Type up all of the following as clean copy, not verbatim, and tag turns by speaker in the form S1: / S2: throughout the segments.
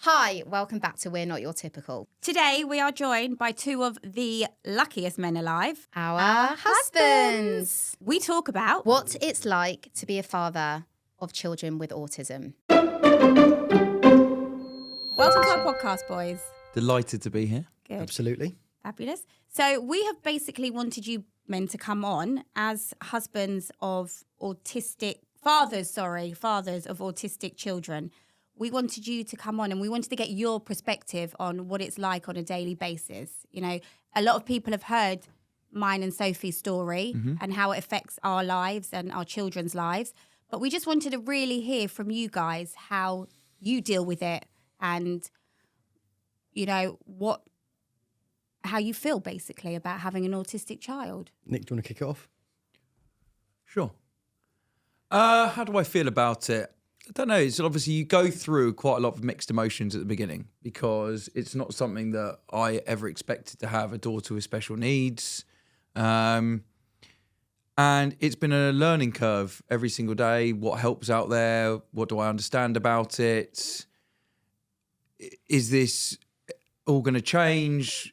S1: Hi, welcome back to We're Not Your Typical.
S2: Today we are joined by two of the luckiest men alive,
S1: Our husbands.
S2: We talk about
S1: What it's like to be a father of children with autism.
S2: Welcome to our podcast, boys.
S3: Delighted to be here.
S2: Good.
S4: Absolutely.
S2: Fabulous. So we have basically wanted you men to come on as husbands of fathers of autistic children. We wanted you to come on and we wanted to get your perspective on what it's like on a daily basis. You know, a lot of people have heard mine and Sophie's story and how it affects our lives and our children's lives. But we just wanted to really hear from you guys how you deal with it and, you know, how you feel basically about having an autistic child.
S4: Nick, do you want to kick it off?
S3: Sure. How do I feel about it? I don't know. It's obviously you go through quite a lot of mixed emotions at the beginning because it's not something that I ever expected to have, a daughter with special needs. And it's been a learning curve every single day. What helps out there? What do I understand about it? Is this all going to change?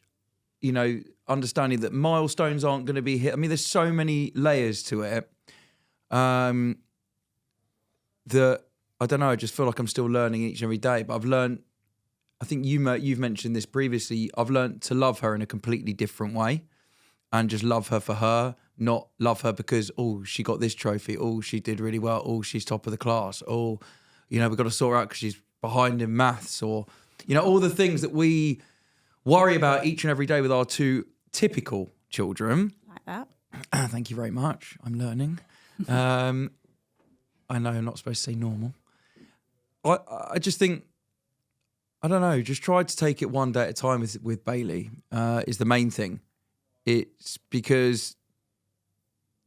S3: You know, understanding that milestones aren't going to be hit. I mean, there's so many layers to it that I don't know. I just feel like I'm still learning each and every day. But I've learned. I think you've mentioned this previously. I've learned to love her in a completely different way, and just love her for her, not love her because she got this trophy. She did really well. She's top of the class. We've got to sort her out because she's behind in maths, or all the things that we worry about each and every day with our two typical children.
S2: Like that.
S3: Thank you very much. I'm learning. I know I'm not supposed to say normal. I just think, I don't know, just try to take it one day at a time with Bailey is the main thing. It's because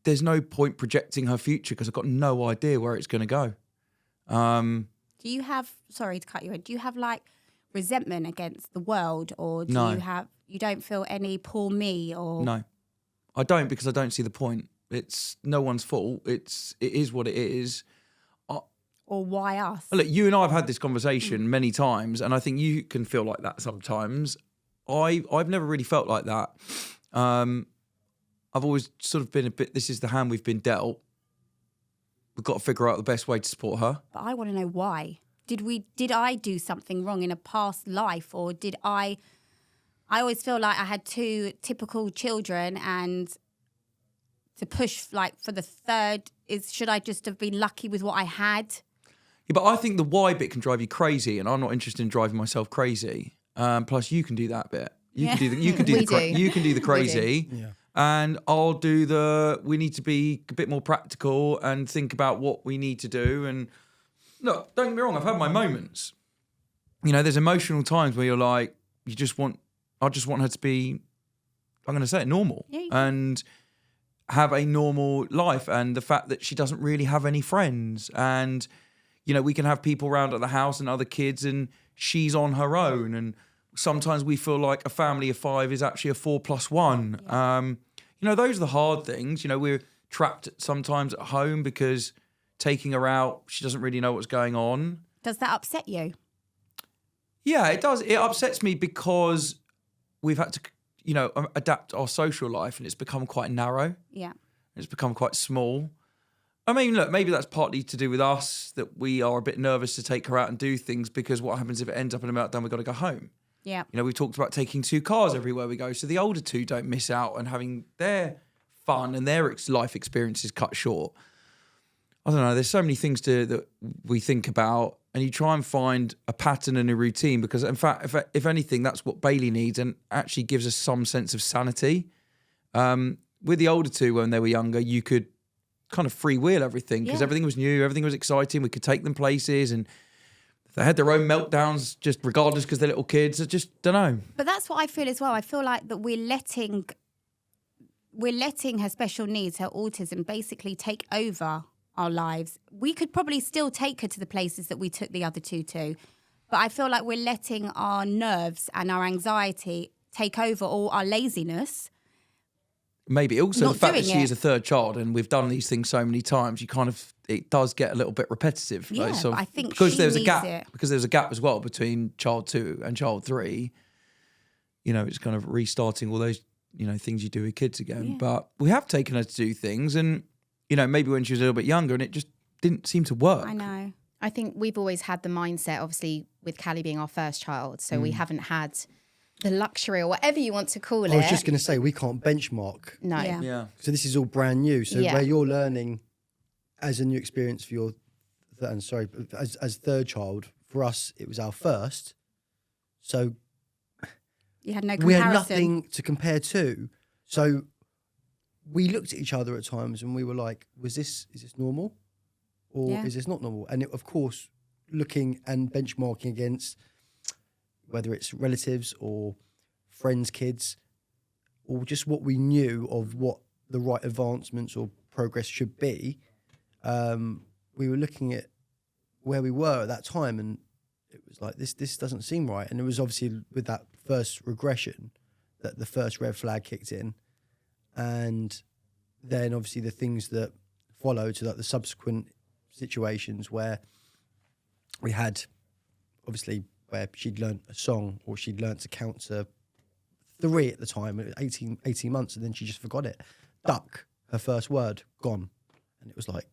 S3: there's no point projecting her future because I've got no idea where it's going to go.
S2: Do you have, sorry to cut you in, do you have like resentment against the world, or you don't feel any poor me, or?
S3: No, I don't, because I don't see the point. It's no one's fault. It is what it is.
S2: Or why us?
S3: Look, you and I have had this conversation many times, and I think you can feel like that sometimes. I've never really felt like that. I've always sort of been a bit, this is the hand we've been dealt. We've got to figure out the best way to support her.
S2: But I want to know why. Did I do something wrong in a past life, or did I always feel like I had two typical children, and to push like for the third should I just have been lucky with what I had?
S3: Yeah, but I think the why bit can drive you crazy, and I'm not interested in driving myself crazy. Plus, you can do that bit. You can do the crazy,
S4: Yeah.
S3: and I'll do we need to be a bit more practical and think about what we need to do. And look, don't get me wrong, I've had my moments. There's emotional times where you're like, I just want her to be, I'm going to say it, normal, and have a normal life. And the fact that she doesn't really have any friends, and we can have people around at the house and other kids, and she's on her own. And sometimes we feel like a family of 5 is actually a 4+1.
S2: Yeah.
S3: Those are the hard things. We're trapped sometimes at home because taking her out, she doesn't really know what's going on.
S2: Does that upset you?
S3: Yeah, it does. It upsets me because we've had to, adapt our social life, and it's become quite narrow.
S2: Yeah.
S3: It's become quite small. I mean, look, maybe that's partly to do with us, that we are a bit nervous to take her out and do things, because what happens if it ends up in a meltdown, we've got to go home.
S2: Yeah.
S3: We've talked about taking 2 cars everywhere we go, so the older 2 don't miss out and having their fun and their life experiences cut short. I don't know, there's so many things that we think about, and you try and find a pattern and a routine, because in fact, if anything, that's what Bailey needs, and actually gives us some sense of sanity. With the older 2, when they were younger, you could kind of freewheel everything, because everything was new, everything was exciting. We could take them places, and they had their own meltdowns, just regardless, because they're little kids. I just don't know.
S2: But that's what I feel as well. I feel like that we're letting her special needs, her autism, basically take over our lives. We could probably still take her to the places that we took the other 2 to, but I feel like we're letting our nerves and our anxiety take over, all our laziness,
S3: maybe also
S2: Not
S3: the fact that
S2: doing
S3: she
S2: it.
S3: is a third child and we've done these things so many times, it does get a little bit repetitive.
S2: Yeah,
S3: So
S2: but I think
S3: because
S2: she
S3: there's a
S2: needs
S3: gap,
S2: it.
S3: because there's a gap as well between child 2 and child 3. You know, it's kind of restarting all those, you know, things you do with kids again.
S2: Yeah.
S3: But we have taken her to do things, and you know, maybe when she was a little bit younger, and it just didn't seem to work.
S2: I know.
S1: I think we've always had the mindset, obviously, with Callie being our first child. So we haven't had the luxury or whatever you want to call it.
S4: I was just going to say, we can't benchmark.
S1: No.
S2: Yeah.
S3: Yeah.
S4: So this is all brand new. So
S1: Yeah.
S4: where you're learning as a new experience for your, as third child, for us, it was our first. So
S2: You had no
S4: we
S2: comparison.
S4: had nothing to compare to. So we looked at each other at times and we were like, is this normal? Or
S2: Yeah.
S4: is this not normal? And of course, looking and benchmarking against whether it's relatives or friends' kids, or just what we knew of what the right advancements or progress should be, we were looking at where we were at that time, and it was like, this doesn't seem right. And it was obviously with that first regression that the first red flag kicked in, and then obviously the things that followed, so like the subsequent situations where we had, obviously, where she'd learnt a song or she'd learnt to count to 3 at the time, 18 months, and then she just forgot it. Duck, her first word, gone. And it was like,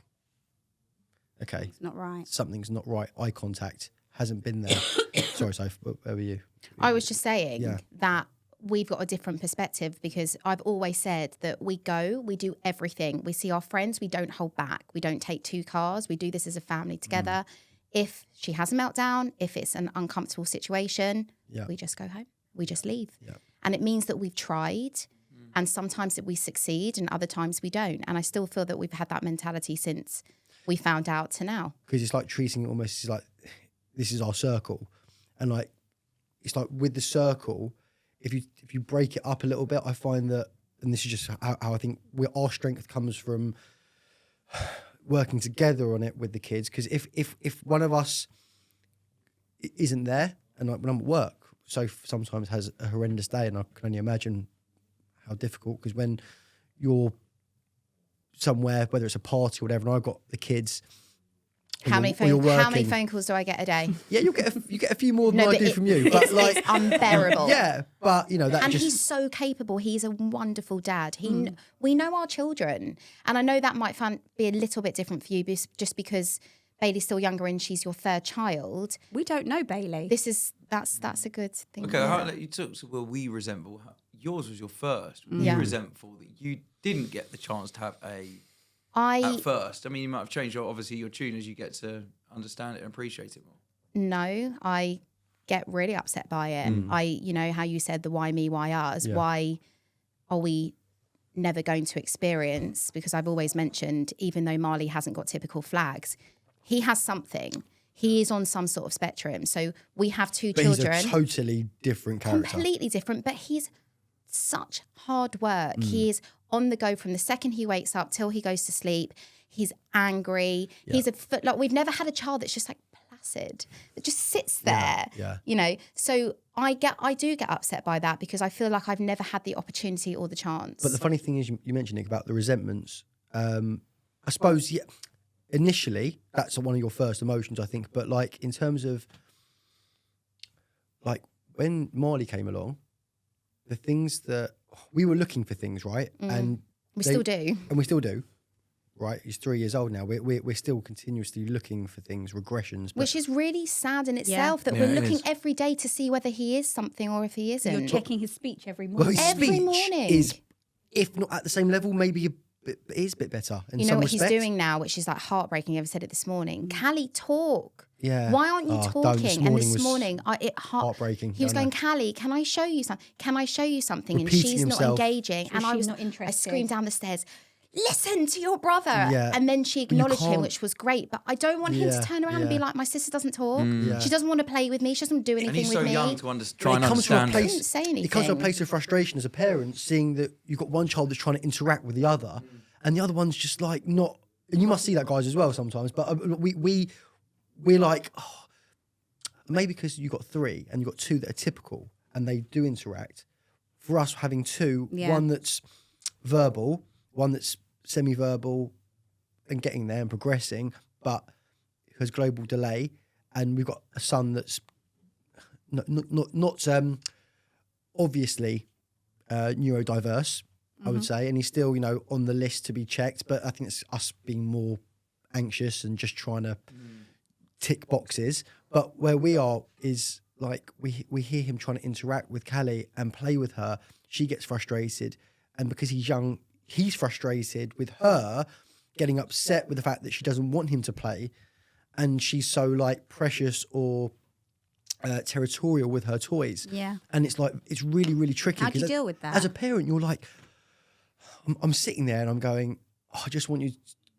S4: okay,
S2: It's not right.
S4: something's not right. Eye contact hasn't been there. Sorry, Soph, where were you?
S1: I was just saying
S4: Yeah.
S1: that we've got a different perspective, because I've always said that we do everything. We see our friends, we don't hold back. We don't take 2 cars. We do this as a family together. If she has a meltdown, if it's an uncomfortable situation,
S4: Yeah.
S1: we just go home. We just leave.
S4: Yeah.
S1: And it means that we've tried, and sometimes that we succeed and other times we don't. And I still feel that we've had that mentality since we found out to now.
S4: Because it's like treating it almost as like, this is our circle. And like, it's like with the circle, if you break it up a little bit, I find that, and this is just how I think our strength comes from working together on it with the kids. Because if one of us isn't there, and like when I'm at work, Soph sometimes has a horrendous day, and I can only imagine how difficult, because when you're somewhere, whether it's a party or whatever, and I've got the kids.
S1: How many
S4: working.
S1: phone calls do I get a day?
S4: Yeah, you get a few more than I
S1: but
S4: do from you, but like
S1: it's unbearable.
S4: yeah, but you know that
S1: And
S4: just
S1: he's so capable. He's a wonderful dad. We know our children, and I know that might be a little bit different for you, just because Bailey's still younger and she's your third child.
S2: We don't know Bailey.
S1: That's a good thing.
S3: Okay, how you took, so well, we resentful. Yours was your first. Were
S1: Yeah.
S3: you resentful that you didn't get the chance to have at first? I mean, you might have changed obviously your tune as you get to understand it and appreciate it more.
S1: No, I get really upset by it. You know how you said the why me, why us?
S4: Yeah.
S1: Why are we never going to experience? Because I've always mentioned, even though Marley hasn't got typical flags, he has something. He is on some sort of spectrum. So we have 2
S4: but
S1: children.
S4: he's a totally different character.
S1: Completely different, but he's such hard work. He is on the go from the second he wakes up till he goes to sleep. He's angry.
S4: Yeah.
S1: He's like we've never had a child that's just like placid, that just sits there.
S4: Yeah.
S1: You know, so I do get upset by that, because I feel like I've never had the opportunity or the chance.
S4: But the funny thing is, you mentioned it about the resentments. I suppose, yeah, initially that's one of your first emotions, I think. But like in terms of like when Marley came along, the things that we were looking for things, right? And
S1: we still do.
S4: And we still do, right? He's 3 years old now. We're still continuously looking for things, regressions. But
S1: Which is really sad in itself, that
S3: Yeah,
S1: we're
S3: it
S1: looking
S3: is.
S1: every day to see whether he is something or if he isn't.
S2: You're checking his speech every
S4: well,
S2: morning.
S4: his
S1: Every
S4: speech
S1: morning.
S4: is, if not at the same level, maybe it is a bit better in
S1: You know
S4: some
S1: what
S4: respect.
S1: he's doing now, which is like heartbreaking. I've said it this morning. Callie, talk.
S4: Yeah.
S1: Why aren't you
S4: Oh, don't.
S1: talking?
S4: This
S1: And
S4: morning
S1: this
S4: was
S1: morning,
S4: heartbreaking.
S1: He was
S4: I know.
S1: going, Callie, can I show you something? Can I show you something? And
S4: Repeating
S1: she's
S4: himself.
S1: not engaging. And
S2: she's not
S1: I
S2: interested.
S1: screamed down the stairs, listen to your brother.
S4: Yeah.
S1: And then she
S4: But you
S1: acknowledged him,
S4: can't-
S1: which was great. But I don't want him to
S4: Yeah,
S1: turn around and be
S4: yeah.
S1: like, my sister doesn't talk.
S4: Yeah.
S1: She doesn't want to play with me. She doesn't do anything
S3: And he's
S1: with
S3: so
S1: me.
S3: young to try and
S4: It comes from a
S3: understand.
S4: place.
S1: Didn't say
S4: It comes from a
S1: anything.
S4: place of frustration as a parent, seeing that you've got one child that's trying to interact with the other, and the other one's just like not. And you must see that, guys, as well sometimes. But we're like, oh, maybe because you've got 3 and you've got 2 that are typical and they do interact. For us, having 2,
S2: Yeah.
S4: one that's verbal, one that's semi-verbal and getting there and progressing, but has global delay. And we've got a son that's not obviously neurodiverse, I would say, and he's still, on the list to be checked. But I think it's us being more anxious and just trying to tick boxes. But where we are is like we hear him trying to interact with Callie and play with her. She gets frustrated, and because he's young, he's frustrated with her, getting upset with the fact that she doesn't want him to play, and she's so like precious or territorial with her toys.
S2: Yeah.
S4: And it's like, it's really, really tricky.
S2: How do you deal with that?
S4: As a parent, you're like, I'm sitting there and I'm going, I just want you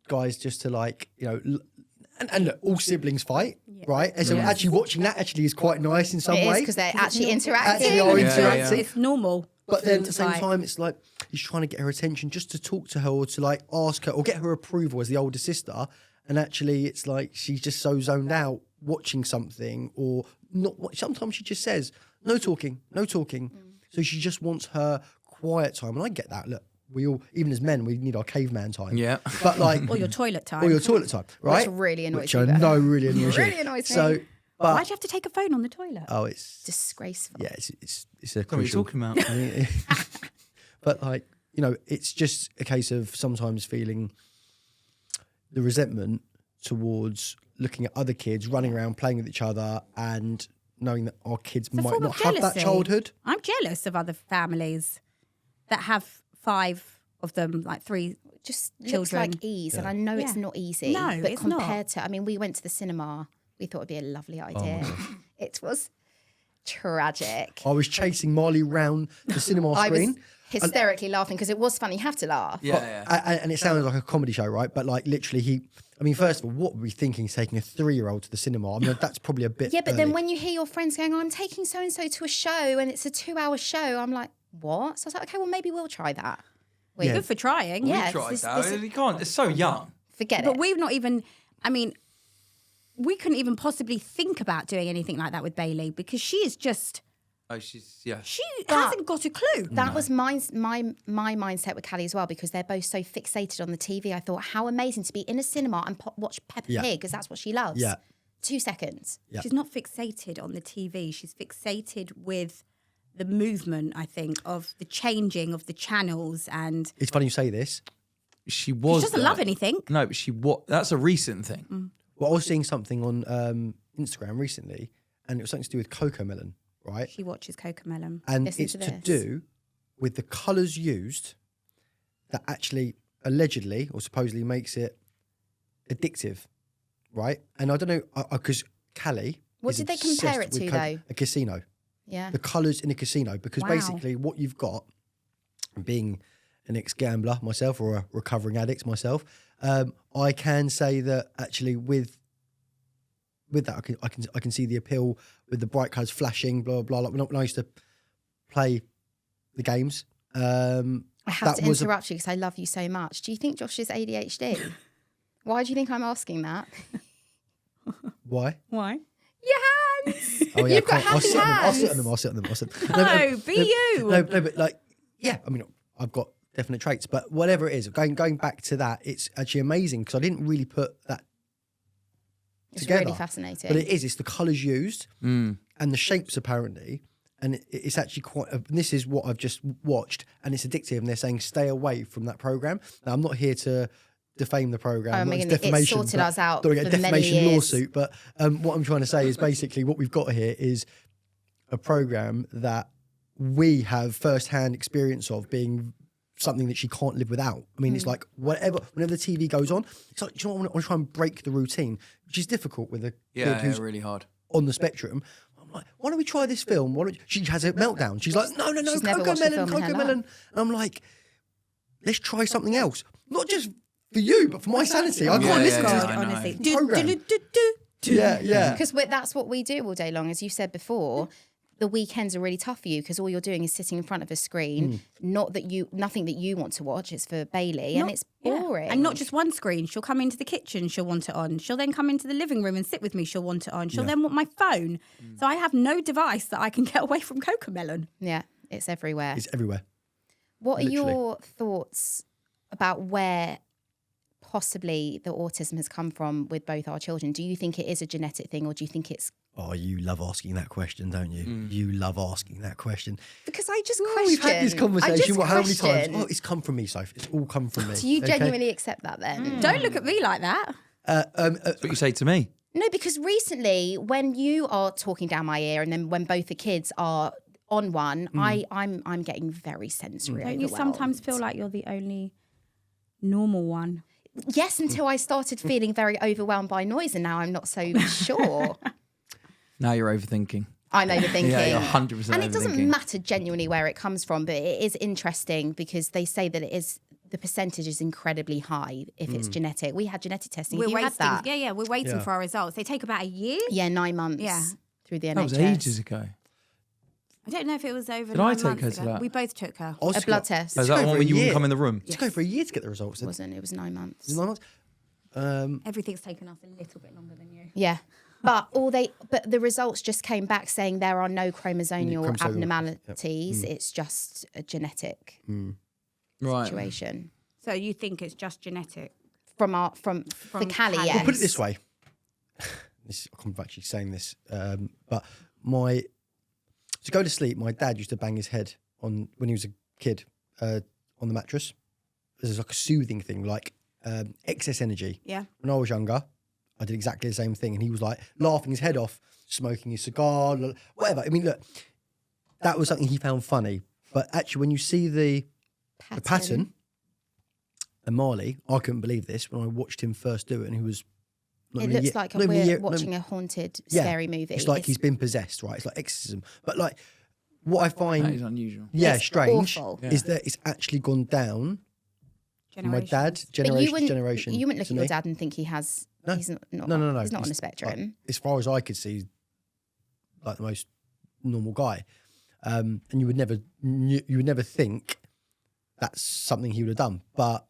S4: guys just to like, and look, all siblings fight, right? And so actually watching that actually is quite nice in some
S1: It
S4: way.
S1: is because they're actually interacting.
S4: Actually are interacting.
S2: It's normal.
S4: But
S2: for
S4: then
S2: them
S4: at
S2: to
S4: the same
S2: fight.
S4: time, it's like he's trying to get her attention just to talk to her or to like ask her or get her approval as the older sister. And actually, it's like she's just so zoned out watching something or not. Sometimes she just says, no talking, no talking. So she just wants her quiet time. And I get that. Look, we all, even as men, we need our caveman time.
S3: Yeah.
S4: But like,
S2: Or your toilet time.
S4: or your toilet time, right?
S1: Which really annoys
S4: Which
S1: me.
S4: I
S1: though.
S4: know really annoys you.
S1: Really annoys me.
S4: So, but
S2: Why'd you have to take a phone on the toilet?
S4: oh, it's
S1: Disgraceful.
S4: yeah, it's a
S3: What are you
S4: crucial.
S3: talking about?
S4: But like, it's just a case of sometimes feeling the resentment towards looking at other kids running around playing with each other and knowing that our kids
S2: It's a
S4: might
S2: form
S4: not
S2: of
S4: have that
S2: jealousy.
S4: childhood.
S2: I'm jealous of other families that have 5 of them, like 3.
S1: Just looks
S2: Children.
S1: like ease, and I know it's
S2: Yeah.
S1: not easy.
S2: No,
S1: but
S2: it's
S1: compared to, I mean, we went to the cinema. We thought it'd be a lovely idea. It was tragic.
S4: I was chasing Marley round the cinema
S1: I was
S4: screen.
S1: hysterically laughing because it was funny. You have to laugh.
S3: Yeah.
S4: And it sounded like a comedy show, right? But like literally first of all, what were we thinking taking a 3-year-old to the cinema? I mean, that's probably a bit
S1: Yeah, but then
S4: early.
S1: when you hear your friends going, I'm taking so-and-so to a show and it's a 2-hour show, I'm like, what? So I was like, okay, well, maybe we'll try that. Wait,
S4: Yeah.
S2: Good for trying.
S1: Yeah.
S3: We tried
S1: this-
S3: that.
S1: this-
S3: You can't. It's so young.
S1: forget
S2: But
S1: it.
S2: we've not even, we couldn't even possibly think about doing anything like that with Bailey because she is just,
S3: Oh, she
S2: hasn't got a clue.
S1: That was my mindset with Callie as well, because they're both so fixated on the TV. I thought, how amazing to be in a cinema and watch Peppa
S4: Yeah.
S1: Pig, because that's what she loves.
S4: Yeah.
S1: 2 seconds.
S4: Yeah.
S2: She's not fixated on the TV. She's fixated with the movement, I think, of the changing of the channels and
S4: It's funny you say this.
S3: she was.
S2: she doesn't
S3: there.
S2: love anything.
S3: No, but that's a recent thing.
S4: Well, I was seeing something on Instagram recently, and it was something to do with Cocomelon, right?
S2: She watches Cocomelon.
S4: And
S1: Listen
S4: it's
S1: to
S4: to
S1: this.
S4: do with the colours used that actually allegedly or supposedly makes it addictive, right? And I don't know, because Callie
S1: What
S4: is
S1: did they compare
S4: obsessed
S1: it
S4: with
S1: to, though?
S4: A casino.
S1: Yeah.
S4: The colours in a casino, because
S2: Wow.
S4: basically what you've got, being an ex-gambler myself or a recovering addict myself, I can say that actually with that I can see the appeal with the bright colours flashing, blah blah. Like when I used to play the games,
S1: I have
S4: that
S1: to
S4: was a-
S1: interrupt you because I love you so much. Do you think Josh is ADHD? Why do you think I'm asking that?
S4: why?
S2: Why?
S1: Your hands.
S4: Oh yeah,
S1: You've got
S4: I'll
S1: happy
S4: sit on them. I'll
S1: hands.
S4: sit on them. I'll sit on them. I'll sit.
S2: No, be you.
S4: No, but like, yeah. I mean, I've got definite traits, but whatever it is, going back to that, it's actually amazing because I didn't really put that
S1: It's
S4: together.
S1: really fascinating.
S4: But it is. It's the colours used and the shapes apparently, and it's actually quite. And this is what I've just watched, and it's addictive. And they're saying stay away from that program. Now I'm not here to defame the program.
S1: I
S4: not
S1: mean,
S4: as
S1: it
S4: defamation,
S1: sorted
S4: but
S1: us out
S4: don't get a
S1: for many
S4: defamation
S1: years.
S4: lawsuit. But what I'm trying to say is basically what we've got here is a program that we have first-hand experience of being something that she can't live without. I mean, it's like whenever the TV goes on, it's like, do you know what? I want to try and break the routine, which is difficult with a kid who's
S3: really hard.
S4: on the spectrum. I'm like, why don't we try this film? She has a meltdown. She's like, no,
S1: She's never watched a film in her
S4: Cocomelon.
S1: life.
S4: And I'm like, let's try something else. Not just for you, but for my sanity. I can't
S3: Yeah,
S4: listen
S3: yeah,
S4: to
S3: yeah.
S4: this.
S3: I know.
S2: honestly.
S4: Program. Yeah.
S1: Because that's what we do all day long. As you said before, the weekends are really tough for you because all you're doing is sitting in front of a screen. Nothing that you want to watch. It's for Bailey, and it's
S2: Yeah.
S1: boring.
S2: And not just one screen. She'll come into the kitchen, she'll want it on. She'll then come into the living room and sit with me, she'll want it on. She'll then want my phone. So I have no device that I can get away from Cocomelon.
S1: Yeah, it's everywhere.
S4: It's everywhere.
S1: What are
S4: Literally.
S1: your thoughts about where possibly the autism has come from with both our children? Do you think it is a genetic thing, or do you think it's...
S4: Oh, you love asking that question, don't you? You love asking that question.
S1: Because I just
S4: Oh,
S1: question.
S4: we've had this conversation. How many times?
S1: question.
S4: Oh, it's come from me, Soph. It's all come from me.
S1: Do you
S4: okay?
S1: genuinely accept that then?
S2: Don't look at me like that.
S3: That's what you say to me.
S1: No, because recently when you are talking down my ear and then when both the kids are on one, I'm getting very sensory
S2: Don't you
S1: overwhelmed.
S2: sometimes feel like you're the only normal one?
S1: Yes, until I started feeling very overwhelmed by noise, and now I'm not so sure.
S3: Now you're overthinking.
S1: I'm overthinking.
S3: Yeah, you're 100%
S1: And it doesn't
S3: overthinking.
S1: matter genuinely where it comes from, but it is interesting because they say that the percentage is incredibly high if it's genetic. We had genetic testing. Have you had that?
S2: Yeah, we're waiting for our results. They take about a year.
S1: Yeah, 9 months
S2: Yeah.
S1: through the NHS.
S3: That was ages ago.
S2: I don't know if it was over
S3: Did
S2: 9
S3: I
S2: months
S3: take her to
S2: ago.
S3: that?
S2: We both took her.
S1: A blood test.
S3: Is
S1: It
S3: that the
S4: over
S3: one
S4: a
S3: when you wouldn't
S4: year.
S3: come in the room?
S4: It's go for a year to get the results.
S1: wasn't. It was 9 months.
S4: 9 months.
S2: Everything's taken us a little bit longer than you.
S1: Yeah. But the results just came back saying there are no chromosomal
S4: Chromosomal,
S1: abnormalities. It's just a genetic
S3: Right.
S1: situation.
S2: So you think it's just genetic?
S1: For Callie,
S2: Callie.
S1: yes.
S2: Well,
S4: Put it this way. I'm actually saying this, but to go to sleep, my dad used to bang his head on when he was a kid on the mattress. This is like a soothing thing, like excess energy.
S2: Yeah.
S4: When I was younger, I did exactly the same thing, and he was like laughing his head off, smoking his cigar, whatever. I mean, look, that was something he found funny. But actually, when you see the pattern, and Marley, I couldn't believe this when I watched him first do it, and he was.
S1: It looks like we're watching a haunted, scary movie.
S4: It's like he's been possessed, right? It's like exorcism. But like, what I find,
S3: That is unusual.
S4: yeah,
S1: It's
S4: strange,
S1: awful.
S4: is that it's actually gone down. From my dad,
S1: But
S4: generation.
S1: you wouldn't look
S4: to
S1: at your
S4: me.
S1: dad and think he has.
S4: No.
S1: He's not.
S4: No.
S1: He's not on
S4: He's
S1: the spectrum.
S4: like, as far as I could see, like the most normal guy, and you would never think that's something he would have done. But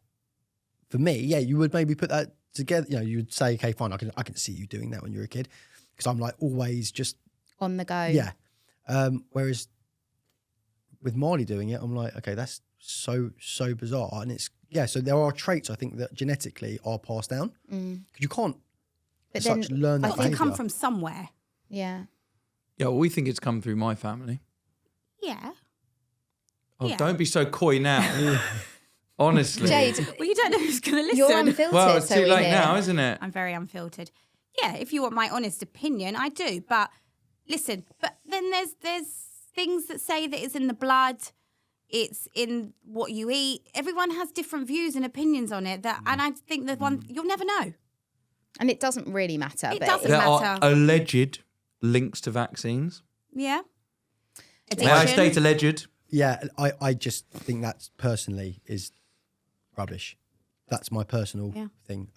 S4: for me, yeah, you would maybe put that together. You know, you would say, okay, fine, I can see you doing that when you're a kid, because I'm like always just
S1: On the go.
S4: yeah. Whereas with Marley doing it, I'm like, okay, that's so bizarre, and it's so there are traits I think that genetically are passed down because you can't
S1: But
S4: as
S1: then
S4: such learn that
S2: I think come
S4: behaviour.
S2: from somewhere.
S1: Yeah.
S3: Yeah, well, we think it's come through my family.
S2: Yeah.
S3: Oh,
S2: Yeah.
S3: don't be so coy now. Honestly.
S1: Jade,
S2: Well, you don't know who's going to listen.
S1: you're unfiltered.
S3: Well, it's
S1: so
S3: too
S1: we
S3: late
S1: hear.
S3: now, isn't it?
S2: I'm very unfiltered. Yeah, if you want my honest opinion, I do. But listen, but then there's things that say that it's in the blood, it's in what you eat. Everyone has different views and opinions on it. And I think that one you'll never know.
S1: And it doesn't really matter.
S2: It
S1: but
S2: doesn't
S3: There
S2: matter.
S3: are alleged links to vaccines.
S2: Yeah.
S3: May I
S2: Addiction.
S3: state alleged?
S4: Yeah, I just think that personally is rubbish. That's my personal thing.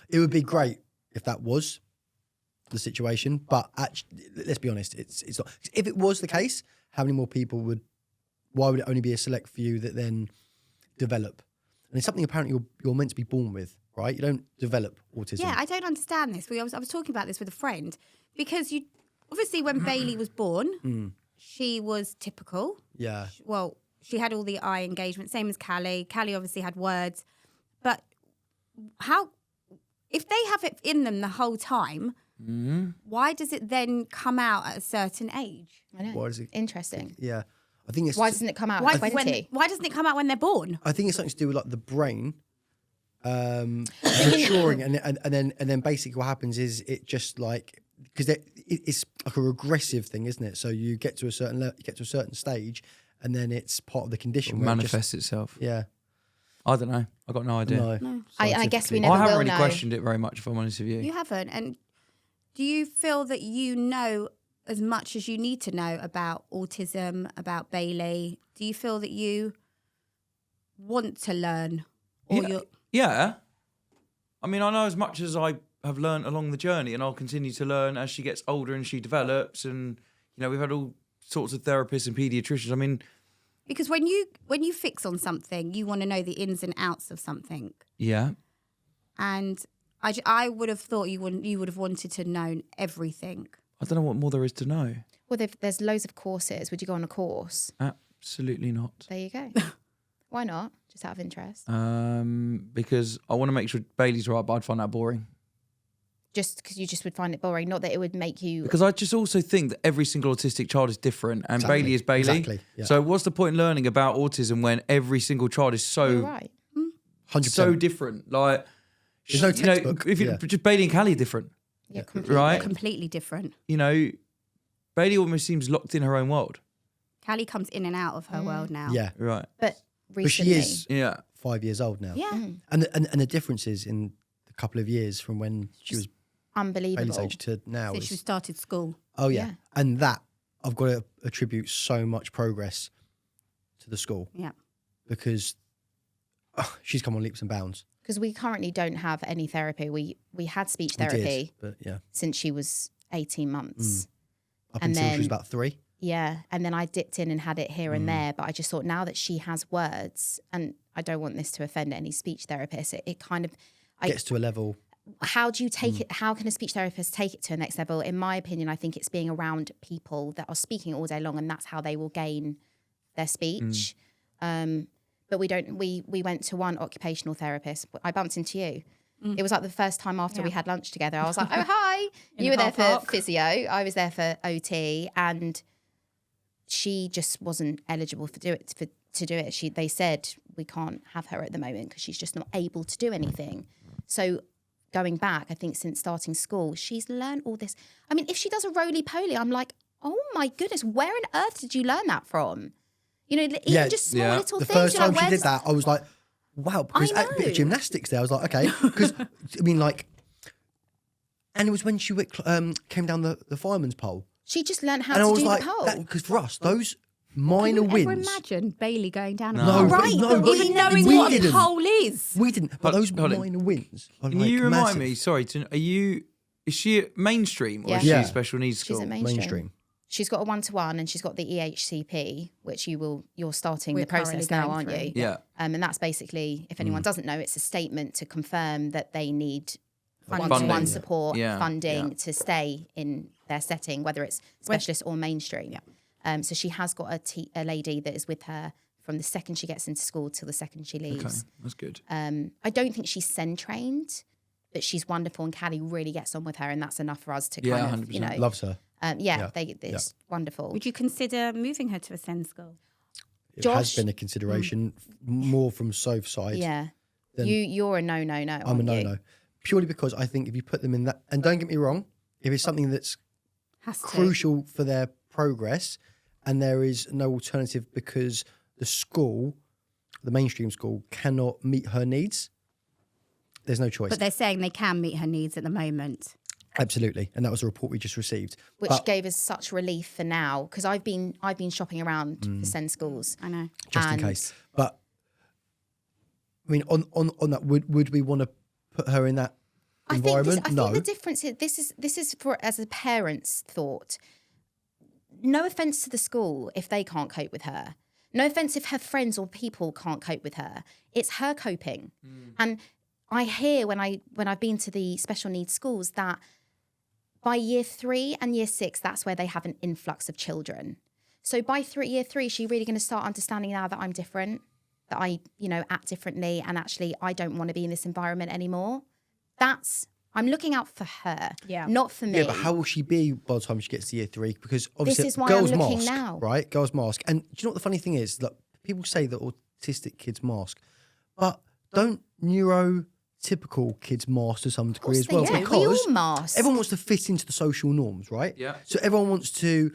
S4: It would be great if that was the situation, but actually, let's be honest, it's not. If it was the case, how many more people would? Why would it only be a select few that then develop? And it's something apparently you're meant to be born with, right? You don't develop autism.
S2: Yeah, I don't understand this. I was talking about this with a friend because you obviously when Bailey was born, she was typical.
S4: Yeah.
S2: Well, she had all the eye engagement, same as Callie. Callie obviously had words, but if they have it in them the whole time, why does it then come out at a certain age?
S1: I know.
S4: Why does it?
S1: Interesting.
S4: Yeah. I think it's.
S1: Why doesn't it come out
S2: Why,
S1: at 20?
S2: why doesn't it come out when they're born?
S4: I think it's something to do with like the brain maturing, and then basically what happens is it just like because it's like a regressive thing, isn't it? So you get to a certain you get to a certain stage, and then it's part of the condition.
S3: It
S4: where
S3: manifests itself.
S4: Yeah.
S3: I don't know. I got no idea.
S4: No.
S1: I guess we
S4: scientifically.
S1: never
S3: I haven't
S1: will
S3: really
S1: know.
S3: questioned it very much, if I'm honest with you.
S2: You haven't. And do you feel that you know as much as you need to know about autism, about Bailey? Do you feel that you want to learn? Or you're
S3: Yeah. I mean, I know as much as I have learned along the journey, and I'll continue to learn as she gets older and she develops. And, you know, we've had all sorts of therapists and paediatricians. I mean,
S2: because when you fix on something, you want to know the ins and outs of something.
S3: yeah.
S2: And I would have thought you would have wanted to know everything.
S3: I don't know what more there is to know.
S1: Well, there's loads of courses. Would you go on a course?
S3: Absolutely not.
S1: There you go. Why not? Just out of interest.
S3: Because I want to make sure Bailey's right, but I'd find that boring.
S1: Just because you just would find it boring, not that it would make you.
S3: Because I just also think that every single autistic child is different, and
S4: Exactly.
S3: Bailey is Bailey.
S4: Exactly, yeah.
S3: So what's the point in learning about autism when every single child is
S1: You're
S3: so
S1: right.
S4: 100%.
S3: so different? Like,
S4: There's no
S3: you know,
S4: textbook,
S3: if you,
S4: yeah.
S3: just Bailey and Callie are different,
S1: Yeah, completely.
S3: right?
S2: Completely different.
S3: You know, Bailey almost seems locked in her own world,
S2: Callie comes in and out of her world now.
S4: Yeah.
S3: right?
S1: But
S4: But
S1: recently,
S4: she is
S3: Yeah,
S4: 5 years old now.
S2: Yeah.
S4: And the differences in a couple of years from when she was
S1: unbelievable.
S4: Bailey's age to now
S2: Since she
S4: is,
S2: started school.
S4: oh yeah.
S1: Yeah.
S4: And that I've got to attribute so much progress to the school
S2: Yeah.
S4: because she's come on leaps and bounds.
S1: Because we currently don't have any therapy. We had speech
S4: We
S1: therapy
S4: did, but yeah,
S1: since she was 18 months.
S4: up
S1: And
S4: until she was
S1: then-
S4: about 3.
S1: Yeah. And then I dipped in and had it here and there. But I just thought now that she has words, and I don't want this to offend any speech therapists, it kind of,
S4: Gets to a level.
S1: how do you take it? How can a speech therapist take it to a next level? In my opinion, I think it's being around people that are speaking all day long, and that's how they will gain their speech. But we don't. We went to one occupational therapist. I bumped into you. It was like the first time after we had lunch together. I was like, "Oh, hi!" You were there for physio. I was there for OT, and she just wasn't eligible to do it. They said we can't have her at the moment because she's just not able to do anything. So going back, I think since starting school, she's learned all this. I mean, if she does a roly-poly, I'm like, oh my goodness, where on earth did you learn that from? You know, even just small little
S4: The
S1: things.
S4: first
S1: you're
S4: time
S1: like,
S4: she did that, I was like, wow, because
S1: I
S4: a bit
S1: know.
S4: of gymnastics there. I was like, okay, because I mean, like, and it was when she came down the fireman's pole,
S1: She just learned how
S4: and I
S1: to
S4: was
S1: do
S4: like,
S1: the pole.
S4: because for us, those minor
S2: Can you ever
S4: wins.
S2: imagine Bailey going down a
S3: No.
S2: pole?
S3: No,
S2: Right,
S4: no,
S2: but
S4: but
S2: even knowing
S4: we
S2: what a
S4: didn't.
S2: pole is.
S4: We didn't, but those
S3: Hold it.
S4: minor wins. Are
S3: Can
S4: like
S3: you remind
S4: massive.
S3: me? Sorry, is she mainstream or
S1: Yeah.
S3: is she
S4: Yeah.
S3: a special needs school?
S1: She's at
S4: Mainstream.
S1: She's got a 1-to-1 and she's got the EHCP, which you're starting
S2: We're
S1: the process
S2: currently
S1: now,
S2: going
S1: aren't
S2: through.
S1: you?
S3: Yeah.
S1: And that's basically, if anyone doesn't know, it's a statement to confirm that they need
S2: Funding.
S1: one-to-one
S2: Yeah.
S1: support,
S3: Yeah.
S1: funding
S3: Yeah.
S1: to stay in their setting, whether it's specialist or mainstream.
S2: Yeah.
S1: So she has got a lady that is with her from the second she gets into school till the second she
S3: Okay,
S1: leaves.
S3: that's good.
S1: I don't think she's SEN trained, but she's wonderful, and Callie really gets on with her, and that's enough for us to
S3: Yeah,
S1: kind of,
S3: 100%.
S1: you know,
S4: Loves her.
S1: yeah, it's wonderful.
S2: Would you consider moving her to a SEN school?
S4: It
S1: Josh-
S4: has been a consideration more from Soph's side.
S1: Yeah,
S4: then
S1: you're a no.
S4: I'm a
S1: aren't you?
S4: no-no. Purely because I think if you put them in that, and don't get me wrong, if it's something that's
S2: Has to.
S4: crucial for their progress and there is no alternative because the school, the mainstream school, cannot meet her needs, there's no choice.
S2: But they're saying they can meet her needs at the moment.
S4: Absolutely. And that was a report we just received.
S1: Which
S4: But
S1: gave us such relief for now, because I've been shopping around for SEN schools.
S2: I know.
S4: just in
S1: and-
S4: case. But I mean, on that, would we want to put her in that environment?
S1: I
S4: No.
S1: think the difference is this is for as a parent's thought. No offense to the school if they can't cope with her. No offense if her friends or people can't cope with her. It's her coping. And I hear when I've been to the special needs schools that by year 3 and year 6, that's where they have an influx of children. So by year 3, is she really going to start understanding now that I'm different, that I, act differently, and actually I don't want to be in this environment anymore? I'm looking out for her, not for me.
S4: Yeah, but how will she be by the time she gets to year 3? Because obviously,
S1: is why
S4: girls
S1: I'm looking
S4: mask,
S1: now.
S4: right? Girls mask. And do you know what the funny thing is? That people say that autistic kids mask, but don't neurotypical kids mask to some degree as
S1: they
S4: well?
S1: do. We
S4: Because
S1: all mask.
S4: everyone wants to fit into the social norms, right?
S3: Yeah.
S4: So everyone wants to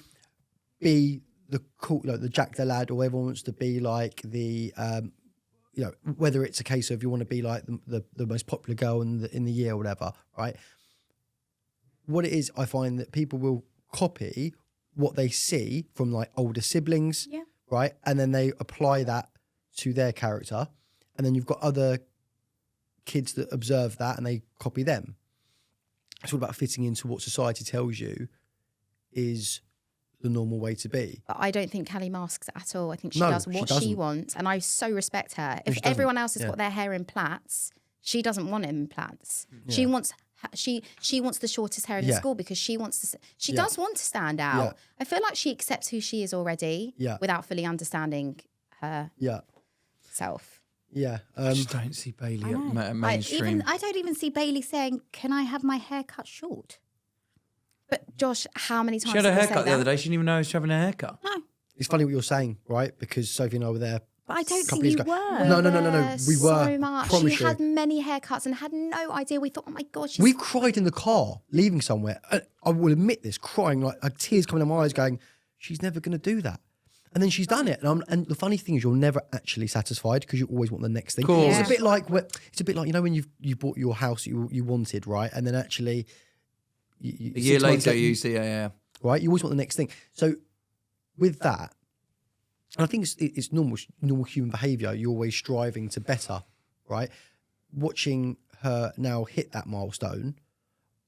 S4: be the cool, the Jack the Lad, or everyone wants to be like the, whether it's a case of you want to be like the most popular girl in the year or whatever, right? What it is, I find that people will copy what they see from like older siblings, right? And then they apply that to their character. And then you've got other kids that observe that and they copy them. It's all about fitting into what society tells you is the normal way to be.
S1: But I don't think Callie masks at all. I think she
S4: No,
S1: does
S4: she
S1: what she
S4: doesn't.
S1: wants, and I so respect her. If
S4: she doesn't.
S1: everyone else has
S4: Yeah.
S1: got their hair in plaits, she doesn't want it in plaits. She wants she wants the shortest hair in the
S4: Yeah.
S1: school because she wants to. She
S4: Yeah.
S1: does want to stand out.
S4: Yeah.
S1: I feel like she accepts who she is already,
S4: Yeah.
S1: without fully understanding her.
S4: Yeah.
S1: self.
S4: Yeah.
S3: I just don't see Bailey at mainstream.
S2: I don't even see Bailey saying, "Can I have my hair cut short?"
S1: But Josh, how many times
S3: She had a
S1: did we say
S3: haircut the
S1: that?
S3: other day. She didn't even know she was having a haircut.
S2: No,
S4: It's funny what you're saying, right? Because Sophie and I were there.
S2: but I don't
S4: Couple
S2: think
S4: years
S2: you
S4: ago.
S2: were.
S4: No. We were.
S1: so much.
S4: Promise
S1: She
S4: you.
S1: had many haircuts and had no idea. We thought, oh my god, she's
S4: We've cried in the car leaving somewhere. I will admit this, crying, like tears coming down my eyes, going, she's never going to do that. And then she's done it. And the funny thing is, you're never actually satisfied because you always want the next thing.
S3: Course.
S4: It's a bit like you know when you bought your house you wanted, right? And then actually
S3: A year
S4: 6 months
S3: later, you see, yeah.
S4: right? You always want the next thing. So with that, and I think it's normal human behaviour. You're always striving to better, right? Watching her now hit that milestone,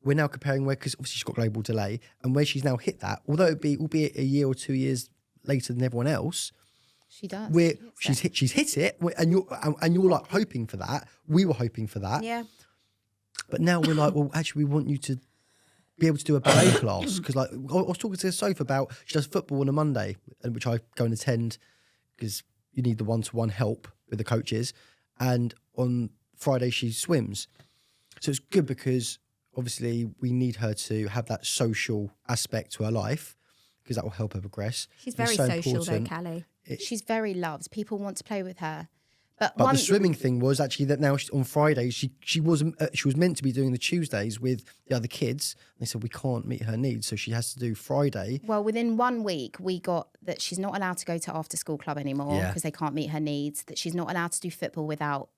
S4: we're now comparing where, because obviously she's got global delay, and where she's now hit that, although it will be a year or 2 years later than everyone else,
S1: she does.
S4: she's hit it, and you're like hoping for that. We were hoping for that,
S2: Yeah.
S4: but now we're like, well, actually, we want you to be able to do a ballet class, because like I was talking to Sophie about, she does football on a Monday, which I go and attend because you need the one-to-one help with the coaches, and on Friday she swims. So it's good because obviously we need her to have that social aspect to her life, because that will help her progress.
S2: She's
S4: And it's
S2: very
S4: so
S2: social though,
S4: important.
S2: Callie.
S1: She's very loved. People want to play with her. But
S4: But
S1: one,
S4: the swimming thing was actually that now on Fridays she was meant to be doing the Tuesdays with the other kids. And they said we can't meet her needs, so she has to do Friday.
S1: well, within 1 week, we got that she's not allowed to go to after school club anymore
S4: Yeah.
S1: because they can't meet her needs, that she's not allowed to do football without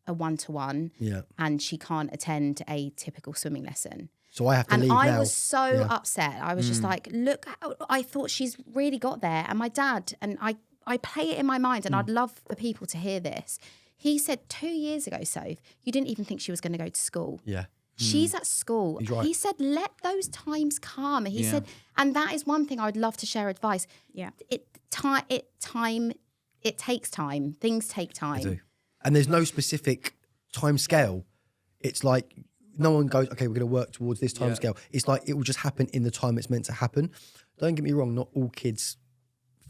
S1: a one-to-one,
S4: Yeah.
S1: and she can't attend a typical swimming lesson.
S4: So I have to
S1: And
S4: leave
S1: I
S4: now.
S1: was so
S4: Yeah.
S1: upset. I was just like, look, I thought she's really got there. And my dad, and I play it in my mind, and I'd love for people to hear this. He said 2 years ago, Soph, you didn't even think she was going to go to school.
S4: Yeah.
S1: She's at school.
S4: He's right.
S1: He said, let those times come. He said, and that is one thing I would love to share advice.
S2: Yeah.
S1: It takes time. Things take time.
S4: do. And there's no specific time scale. It's like no one goes, okay, we're going to work towards this time scale. It's like it will just happen in the time it's meant to happen. Don't get me wrong, not all kids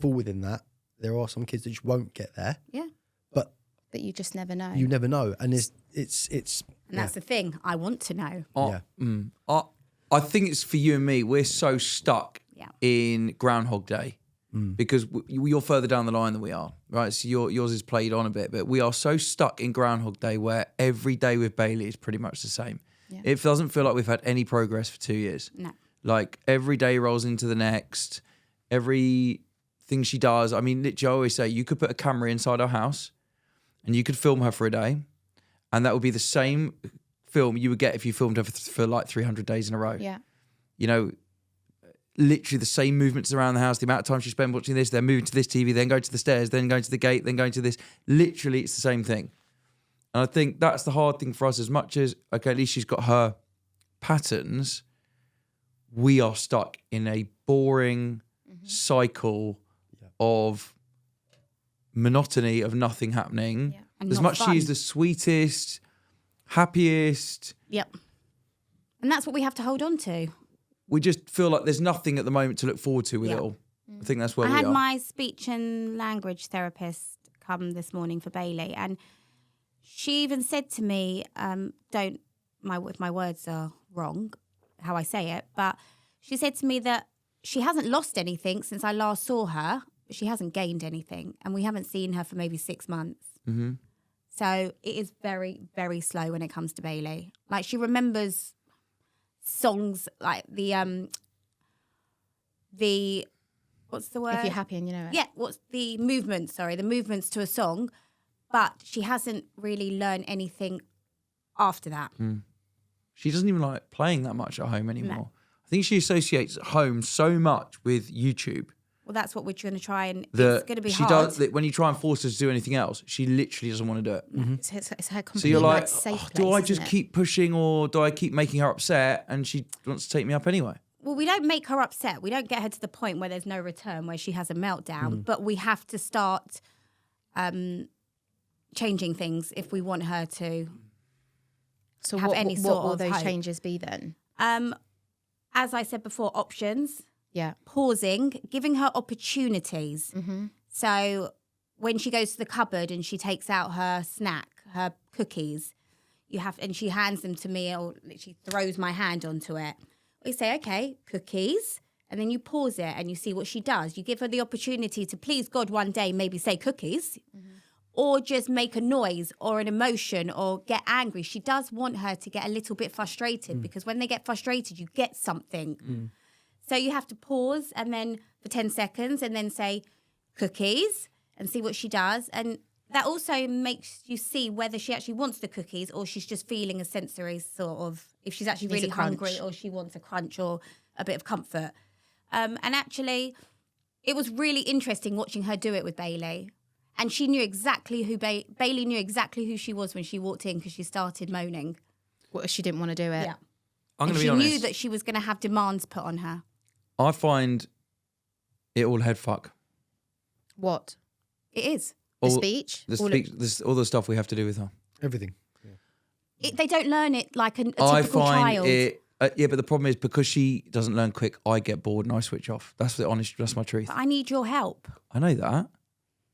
S4: fall within that. There are some kids that just won't get there.
S1: Yeah.
S4: But
S1: you just never know.
S4: you never know. And it's
S2: And that's the thing. I want to know.
S3: I think it's for you and me. We're so stuck
S2: Yeah.
S3: in Groundhog Day because you're further down the line than we are, right? So yours is played on a bit, but we are so stuck in Groundhog Day where every day with Bailey is pretty much the same.
S1: Yeah.
S3: It doesn't feel like we've had any progress for 2 years.
S2: No.
S3: Like every day rolls into the next. Everything she does. I mean, literally, I always say you could put a camera inside our house and you could film her for a day, and that would be the same film you would get if you filmed her for like 300 days in a row.
S1: Yeah.
S3: You know, literally the same movements around the house, the amount of time she spent watching this, then moving to this TV, then going to the stairs, then going to the gate, then going to this. Literally, it's the same thing. And I think that's the hard thing for us. As much as, okay, at least she's got her patterns, we are stuck in a boring cycle of monotony of nothing happening.
S1: Yeah.
S2: And
S3: As
S2: not
S3: much as
S2: fun.
S3: she's the sweetest, happiest,
S2: Yep. And that's what we have to hold on to.
S3: we just feel like there's nothing at the moment to look forward to with
S2: Yeah.
S3: it all. I think that's where
S2: I
S3: we
S2: had
S3: are.
S2: my speech and language therapist come this morning for Bailey, and she even said to me, if my words are wrong, how I say it, but she said to me that she hasn't lost anything since I last saw her, but she hasn't gained anything, and we haven't seen her for maybe 6 months.
S3: Mm-hmm.
S2: So it is very, very slow when it comes to Bailey. Like, she remembers songs like the what's the word?
S1: If you're happy and you know it.
S2: Yeah, what's the movements? Sorry, the movements to a song, but she hasn't really learned anything after that.
S3: She doesn't even like playing that much at home anymore. I think she associates home so much with YouTube
S2: Well, that's what we're going to try, and
S3: that
S2: it's going to be
S3: she
S2: hard.
S3: does. That when you try and force her to do anything else, she literally doesn't want to do it.
S1: It's her complete
S3: So you're like,
S1: safe
S3: "Oh,
S1: place,
S3: do I
S1: isn't
S3: just
S1: it?
S3: keep pushing, or do I keep making her upset? And she wants to take me up anyway.
S2: Well, we don't make her upset. We don't get her to the point where there's no return, where she has a meltdown. But we have to start changing things if we want her to.
S1: So
S2: have any
S1: what
S2: sort
S1: will
S2: of
S1: those
S2: hope.
S1: changes be then?
S2: As I said before, options,
S1: Yeah.
S2: pausing, giving her opportunities. So when she goes to the cupboard and she takes out her snack, her cookies, and she hands them to me or literally throws my hand onto it. We say, okay, cookies. And then you pause it and you see what she does. You give her the opportunity to, please God, one day maybe say cookies or just make a noise or an emotion or get angry. She does want her to get a little bit frustrated because when they get frustrated, you get something. So you have to pause and then for 10 seconds and then say cookies and see what she does. And that also makes you see whether she actually wants the cookies or she's just feeling a sensory sort of, if she's actually really hungry or she wants a crunch or a bit of comfort. And actually, it was really interesting watching her do it with Bailey. And she knew exactly who Bailey knew exactly who she was when she walked in because she started moaning.
S1: What if she didn't want to do it?
S2: Yeah.
S3: I'm going to be
S2: She
S3: honest.
S2: knew that she was going to have demands put on her.
S3: I find it all head fuck.
S1: What?
S2: It is.
S1: The
S3: All-
S1: speech?
S3: all the stuff we have to do with her.
S4: Everything.
S2: They don't learn it like a
S3: I
S2: typical
S3: find
S2: child.
S3: it. Yeah, but the problem is because she doesn't learn quick, I get bored and I switch off. That's the honest. That's my truth.
S2: But I need your help.
S3: I know that,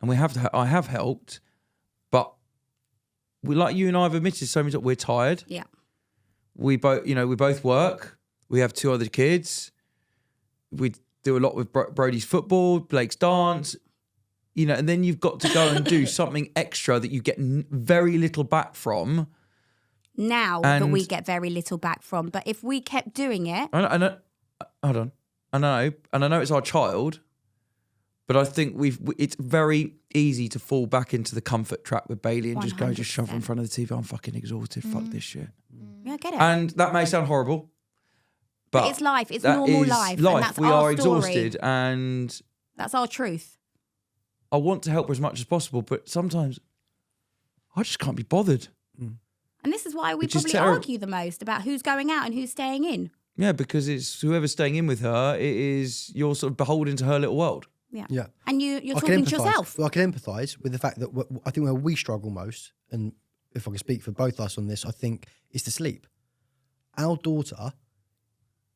S3: and we have. I have helped, but we, like you and I have admitted so many times, we're tired.
S2: Yeah.
S3: We both work. We have 2 other kids. We do a lot with Brody's football, Blake's dance. And then you've got to go and do something extra that you get very little back from.
S2: Now that
S3: And-
S2: we get very little back from. But if we kept doing it,
S3: I know. Hold on. I know, and I know it's our child, but I think it's very easy to fall back into the comfort trap with Bailey and just go, just shove her in
S2: 100%.
S3: front of the TV. I'm fucking exhausted. Fuck this shit.
S2: yeah, I get it.
S3: And that may sound horrible, but
S2: it's life. It's
S3: that
S2: normal
S3: is
S2: life. And that's
S3: we
S2: our
S3: are
S2: story.
S3: exhausted, and
S2: That's our truth.
S3: I want to help her as much as possible, but sometimes I just can't be bothered.
S2: And this is why we
S3: Which is
S2: probably
S3: terrible.
S2: argue the most about who's going out and who's staying in.
S3: Yeah, because it's whoever's staying in with her. You're sort of beholden to her little world.
S2: Yeah.
S4: Yeah.
S2: And you're
S4: I
S2: talking
S4: can
S2: to
S4: empathise.
S2: yourself.
S4: Well, I can empathise with the fact that I think where we struggle most, and if I can speak for both of us on this, I think is to sleep. Our daughter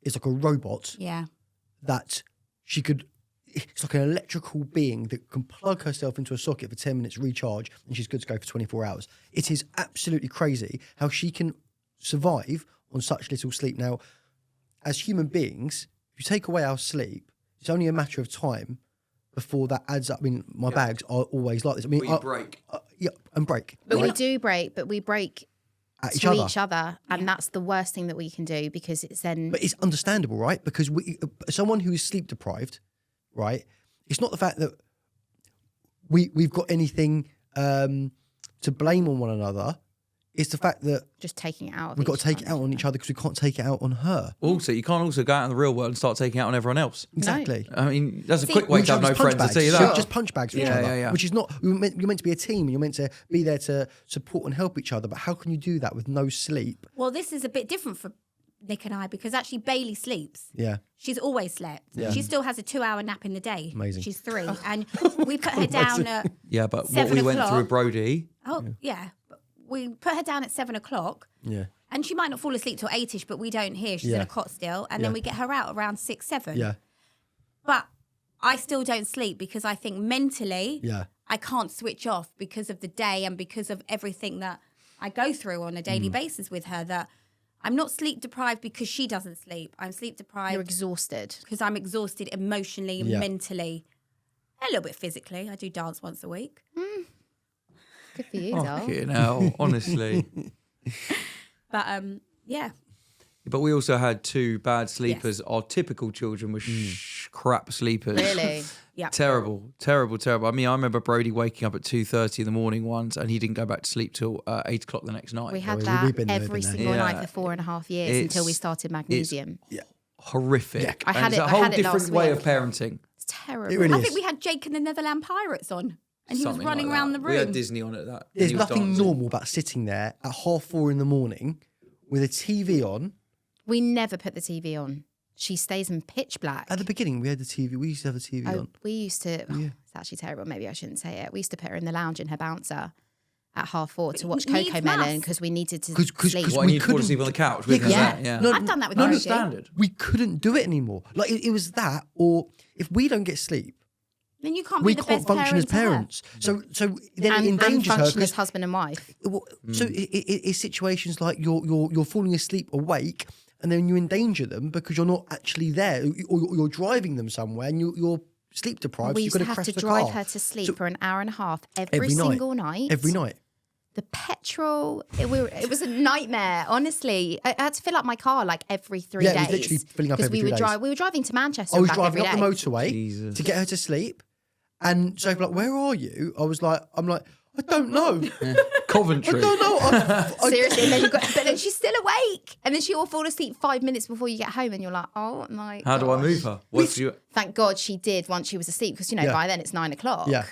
S4: is like a robot
S2: Yeah.
S4: that it's like an electrical being that can plug herself into a socket for 10 minutes, recharge, and she's good to go for 24 hours. It is absolutely crazy how she can survive on such little sleep. Now, as human beings, if you take away our sleep, it's only a matter of time before that adds up. I mean, my bags are always like this. I mean,
S3: break.
S4: yeah, and break.
S1: But we
S4: right?
S1: do break, but we break
S4: At
S1: to each other. And that's the worst thing that we can do because it's then...
S4: But it's understandable, right? Because someone who is sleep deprived, right? It's not the fact that we've got anything to blame on one another. It's the fact that
S1: just taking it out of
S4: we've got
S1: each
S4: to take it
S1: one.
S4: out on each other because we can't take it out on her.
S3: Also, you can't also go out in the real world and start taking it out on everyone else.
S4: Exactly.
S3: I mean, that's a
S2: See,
S3: quick way
S4: We
S3: to have no
S4: just punch
S3: friends, I tell you
S4: bags.
S3: that.
S4: We're just punch bags for each
S3: Yeah,
S4: other,
S3: yeah, yeah.
S4: which is not. You're meant to be a team and you're meant to be there to support and help each other. But how can you do that with no sleep?
S2: Well, this is a bit different for Nick and I because actually Bailey sleeps.
S4: Yeah.
S2: She's always slept.
S4: Yeah.
S2: She still has a 2-hour nap in the day.
S4: Amazing.
S2: She's 3. And we put her down at...
S3: Yeah, but what
S2: 7
S3: we went through
S2: o'clock.
S3: with Brody,
S2: Oh, yeah. But we put her down at 7 o'clock.
S4: Yeah.
S2: And she might not fall asleep till 8ish, but we don't hear. She's in
S4: Yeah.
S2: a cot still. And then we get her out around 6, 7.
S4: Yeah.
S2: But I still don't sleep because I think mentally
S4: Yeah.
S2: I can't switch off because of the day and because of everything that I go through on a daily basis with her, that I'm not sleep deprived because she doesn't sleep. I'm sleep
S1: You're
S2: deprived
S1: exhausted.
S2: because I'm exhausted emotionally,
S4: Yeah.
S2: mentally, a little bit physically. I do dance once a week.
S1: Good for you, doll.
S3: fucking hell, honestly.
S2: But yeah,
S3: But we also had 2 bad sleepers. Our typical children were crap sleepers.
S1: Really?
S2: yeah.
S3: Terrible. I mean, I remember Brody waking up at 2:30 in the morning once, and he didn't go back to sleep till 8 o'clock the next night.
S1: We had
S4: we've
S1: that
S4: been there,
S1: every
S4: been there.
S1: single night
S3: Yeah.
S1: for 4.5 years until we
S3: It's-
S1: started magnesium.
S3: Horrific.
S4: Yeah.
S1: I
S3: And
S1: had
S3: it's
S1: it-
S3: a
S1: I
S3: whole
S1: had it
S3: different
S1: last
S3: way
S1: week.
S3: of parenting.
S1: It's terrible.
S4: It really
S2: I
S4: is.
S2: think we had Jake and the Neverland Pirates on, and he was
S3: Something
S2: running
S3: like
S2: around
S3: that.
S2: the
S3: We had
S2: room.
S3: Disney on at that.
S4: There's
S3: He was
S4: nothing
S3: dancing.
S4: normal about sitting there at 4:30 in the morning with a TV on.
S1: We never put the TV on. She stays in pitch black.
S4: At the beginning, we had the TV. We used to have the TV
S1: Oh,
S4: on.
S1: we used to. It's actually terrible. Maybe I shouldn't say it. We used to put her in the lounge in her bouncer at 4:30 to watch
S2: Needs
S1: Coco Melon
S2: must.
S1: because we needed to
S4: 'Cause
S1: sleep.
S3: Why
S4: we
S3: you fall asleep
S4: couldn't-
S3: on the couch with
S4: Yeah,
S3: her?
S1: yeah.
S3: Yeah.
S4: No,
S2: I've done that with
S4: no,
S2: Brody.
S3: Standard.
S4: We couldn't do it anymore. Like it was that, or if we don't get sleep,
S2: Then you can't
S4: we
S2: be the
S4: can't
S2: best
S4: function as
S2: parent to her.
S4: parents. So then it
S1: and
S4: endangers her.
S1: function as
S4: 'Cause
S1: husband and wife.
S4: So it's situations like you're falling asleep awake, and then you endanger them because you're not actually there, or you're driving them somewhere, and you're sleep deprived.
S1: We
S4: So
S1: used
S4: you've
S1: to
S4: got to
S1: have
S4: crash
S1: to
S4: the
S1: drive
S4: car.
S1: her to sleep
S4: So
S1: for an hour and a half every
S4: night.
S1: single night.
S4: Every night.
S1: The petrol, it was a nightmare. Honestly, I had to fill up my car like every 3 days.
S4: Yeah, it was literally filling up
S1: because
S4: every
S1: we
S4: 3 days.
S1: We were driving to Manchester.
S4: I was
S1: and back
S4: driving
S1: every
S4: up the
S1: day.
S4: motorway
S3: Jesus.
S4: to get her to sleep, and Sophie like, "Where are you?" I'm like, I don't know.
S3: Coventry.
S4: I don't know.
S1: Seriously, and then but then she's still awake, and then she will fall asleep 5 minutes before you get home, and you're like, oh my.
S3: How do I
S1: gosh.
S3: move her? What's you?
S1: Thank God she did once she was asleep, because
S4: Yeah.
S1: by then it's 9 o'clock.
S4: Yeah.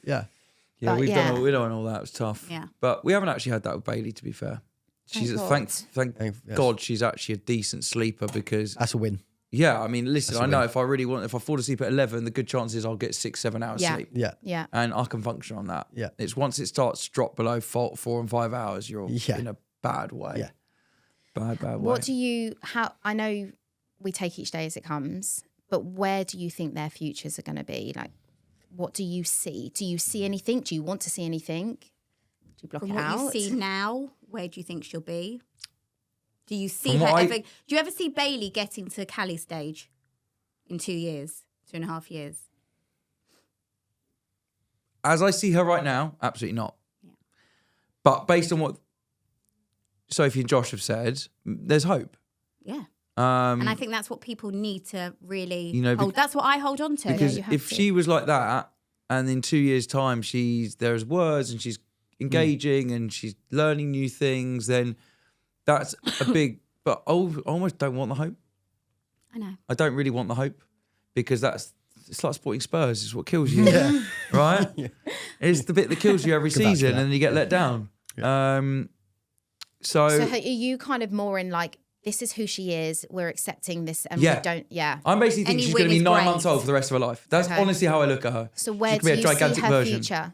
S3: Yeah,
S1: But
S3: we've
S1: yeah.
S3: done all that. It was tough.
S2: Yeah.
S3: But we haven't actually had that with Bailey, to be fair. She's
S1: Thank
S3: thank
S4: Yes.
S3: God she's actually a decent sleeper, because
S4: That's a win.
S3: yeah, I mean, listen,
S4: That's a
S3: I know
S4: win.
S3: if I fall asleep at 11, the good chances I'll get 6-7 hours
S1: Yeah.
S3: sleep.
S4: Yeah.
S1: Yeah.
S3: And I can function on that.
S4: Yeah.
S3: It's once it starts to drop below 4 and 5 hours, you're
S4: Yeah.
S3: in a bad way.
S4: Yeah.
S3: Bad way.
S1: What do you? I know we take each day as it comes, but where do you think their futures are going to be? Like, what do you see? Do you see anything? Do you want to see anything? Do you block
S2: From
S1: it
S2: what
S1: out?
S2: you see now, where do you think she'll be? Do you see
S3: From
S2: her
S3: what
S2: ever? Do you ever see Bailey getting to Callie's stage in 2 years, 2.5 years?
S3: As I see her right now, absolutely not.
S2: Yeah.
S3: But based on what Sophie and Josh have said, there's hope.
S2: Yeah.
S3: Um,
S2: And I think that's what people need to really
S3: You know,
S2: hold. That's what I hold on to.
S3: because
S1: you have
S3: if
S1: to.
S3: she was like that, and in 2 years' time there's words and she's engaging and she's learning new things, then that's a big. But I almost don't want the hope.
S2: I know.
S3: I don't really want the hope, because it's like supporting Spurs. It's what kills you, right? It's the bit that kills you every
S4: Come back to
S3: season,
S4: that.
S3: and then you get let down.
S1: So are you kind of more in like, this is who she is, we're accepting this, and
S3: Yeah.
S1: we don't,
S3: I'm basically thinking
S2: Any
S3: she's
S2: win
S3: going to be
S2: is
S3: 9
S2: great.
S3: months old for the rest of her life. That's
S1: Okay.
S3: honestly how I look at her.
S1: So where
S3: she
S1: do
S3: could be a
S1: you see
S3: gigantic
S1: her
S3: version.
S1: future?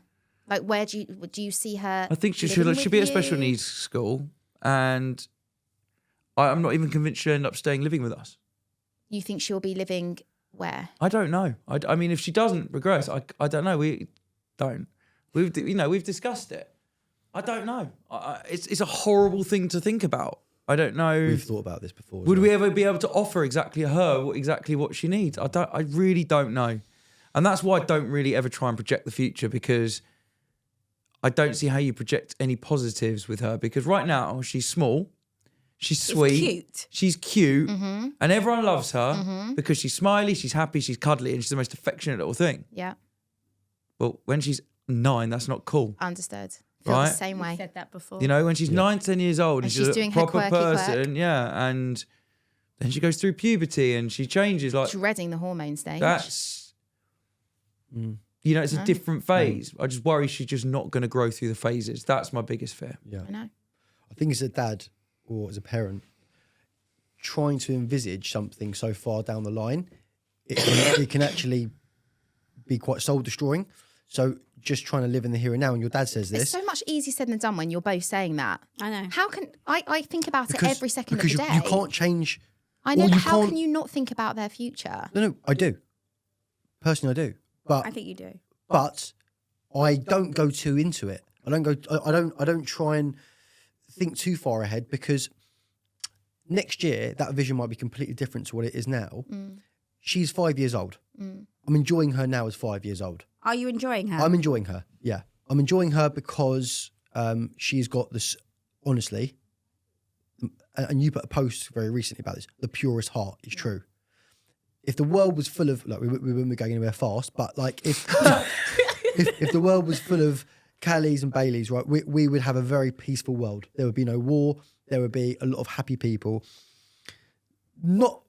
S1: Like, where do you see her?
S3: I think she
S1: living
S3: should
S1: with
S3: be at a special
S1: you?
S3: needs school, and I'm not even convinced she'll end up staying living with us.
S1: You think she'll be living where?
S3: I don't know. I mean, if she doesn't regress, I don't know. We don't. We've discussed it. I don't know. It's a horrible thing to think about. I don't know.
S4: We've thought about this before. as
S3: Would
S4: well.
S3: we ever be able to offer exactly what she needs? I really don't know. And that's why I don't really ever try and project the future, because I don't see how you project any positives with her, because right now she's small, she's sweet,
S2: cute.
S3: she's cute,
S1: Mm-hmm.
S3: and everyone loves her because she's smiley, she's happy, she's cuddly, and she's the most affectionate little thing.
S1: Yeah,
S3: But when she's 9, that's not cool.
S1: understood. Feel
S3: Right.
S1: the same
S2: You
S1: way.
S2: said that before.
S3: You know, when she's 9, 10 years old,
S1: And
S3: she's
S1: she's
S3: a
S1: doing her
S3: proper
S1: quirky
S3: person,
S1: quirk.
S3: yeah, and then she goes through puberty and she changes. Like,
S1: Dreading the hormone stage.
S3: that's it's a different phase. I just worry she's just not going to grow through the phases. That's my biggest fear.
S4: Yeah.
S1: I know.
S4: I think as a dad or as a parent, trying to envisage something so far down the line, it can actually be quite soul destroying. So just trying to live in the here and now, and your dad says
S1: It's
S4: this.
S1: so much easier said than done when you're both saying that.
S2: I know.
S1: How can I think about it every second of
S4: because
S1: the day?
S4: you can't change.
S1: I know.
S4: or
S1: But
S4: you
S1: how
S4: can't-
S1: can you not think about their future?
S4: No, I do. Personally, I do. But
S2: I think you do.
S4: but I don't go too into it. I don't try and think too far ahead, because next year that vision might be completely different to what it is now. She's 5 years old. I'm enjoying her now as 5 years old.
S2: Are you enjoying her?
S4: I'm enjoying her. Yeah, I'm enjoying her because she's got this. Honestly, and you put a post very recently about this. The purest heart is true. If the world was full of, like, we wouldn't be going anywhere fast, but like if if the world was full of Callies and Baileys, right, we would have a very peaceful world. There would be no war. There would be a lot of happy people. Not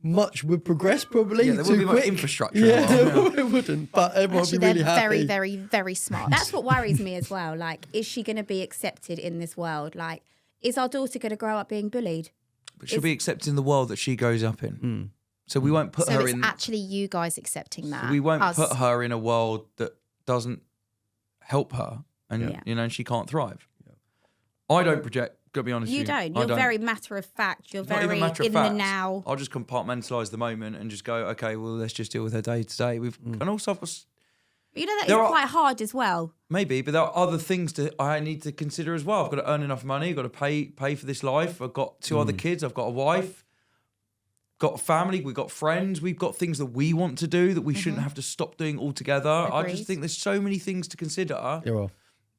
S4: much would progress, probably.
S3: Yeah, there
S4: too
S3: wouldn't be much
S4: quick.
S3: infrastructure.
S4: Yeah,
S3: involved,
S4: it wouldn't. But everyone
S1: Actually,
S4: would be really
S1: they're
S4: happy.
S1: very, very, very smart.
S2: That's what worries me as well. Like, is she going to be accepted in this world? Like, is our daughter going to grow up being bullied?
S3: But she'll be accepting the world that she grows up in. So we won't put
S1: so
S3: her
S1: it's
S3: in.
S1: actually you guys accepting that.
S3: We won't
S1: Us.
S3: put her in a world that doesn't help her, and
S2: Yeah.
S3: and she can't thrive. I don't project Gotta be honest
S2: You
S3: with you.
S2: don't.
S3: I
S2: You're very matter of fact. You're
S3: It's not
S2: very
S3: even a matter of
S2: in the
S3: fact.
S2: now.
S3: I'll just compartmentalise the moment and just go, okay, well, let's just deal with her day to day. And also, I've got
S2: You know, that is
S3: There are-
S2: quite hard as well.
S3: maybe, but there are other things I need to consider as well. I've got to earn enough money. I've got to pay for this life. I've got 2 other kids. I've got a wife. Got a family. We've got friends. We've got things that we want to do that we shouldn't have to stop doing altogether. I
S1: Agreed.
S3: just think there's so many things to consider.
S4: There are.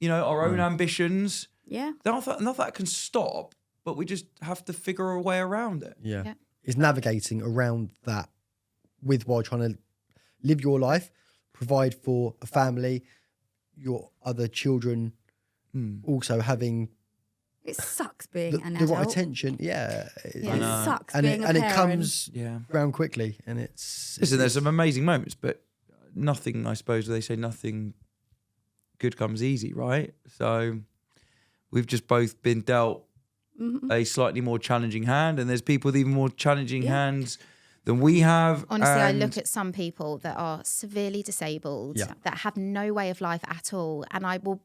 S3: You know, our own ambitions.
S2: Yeah.
S3: None of that can stop, but we just have to figure a way around it.
S4: Yeah.
S1: Yeah.
S4: It's navigating around that while trying to live your life, provide for a family, your other children, also having
S2: It sucks being
S4: the,
S2: an
S4: the
S2: adult.
S4: right attention. Yeah.
S2: Yeah, it sucks
S4: And
S2: being a
S4: it
S2: parent.
S4: comes
S3: Yeah.
S4: round quickly, and it's
S3: Listen, there's some amazing moments, but nothing, I suppose, they say nothing good comes easy, right? So we've just both been dealt a slightly more challenging hand, and there's people with even more challenging hands than we have.
S1: Honestly, I
S3: and
S1: look at some people that are severely disabled,
S4: Yeah.
S1: that have no way of life at all, and I will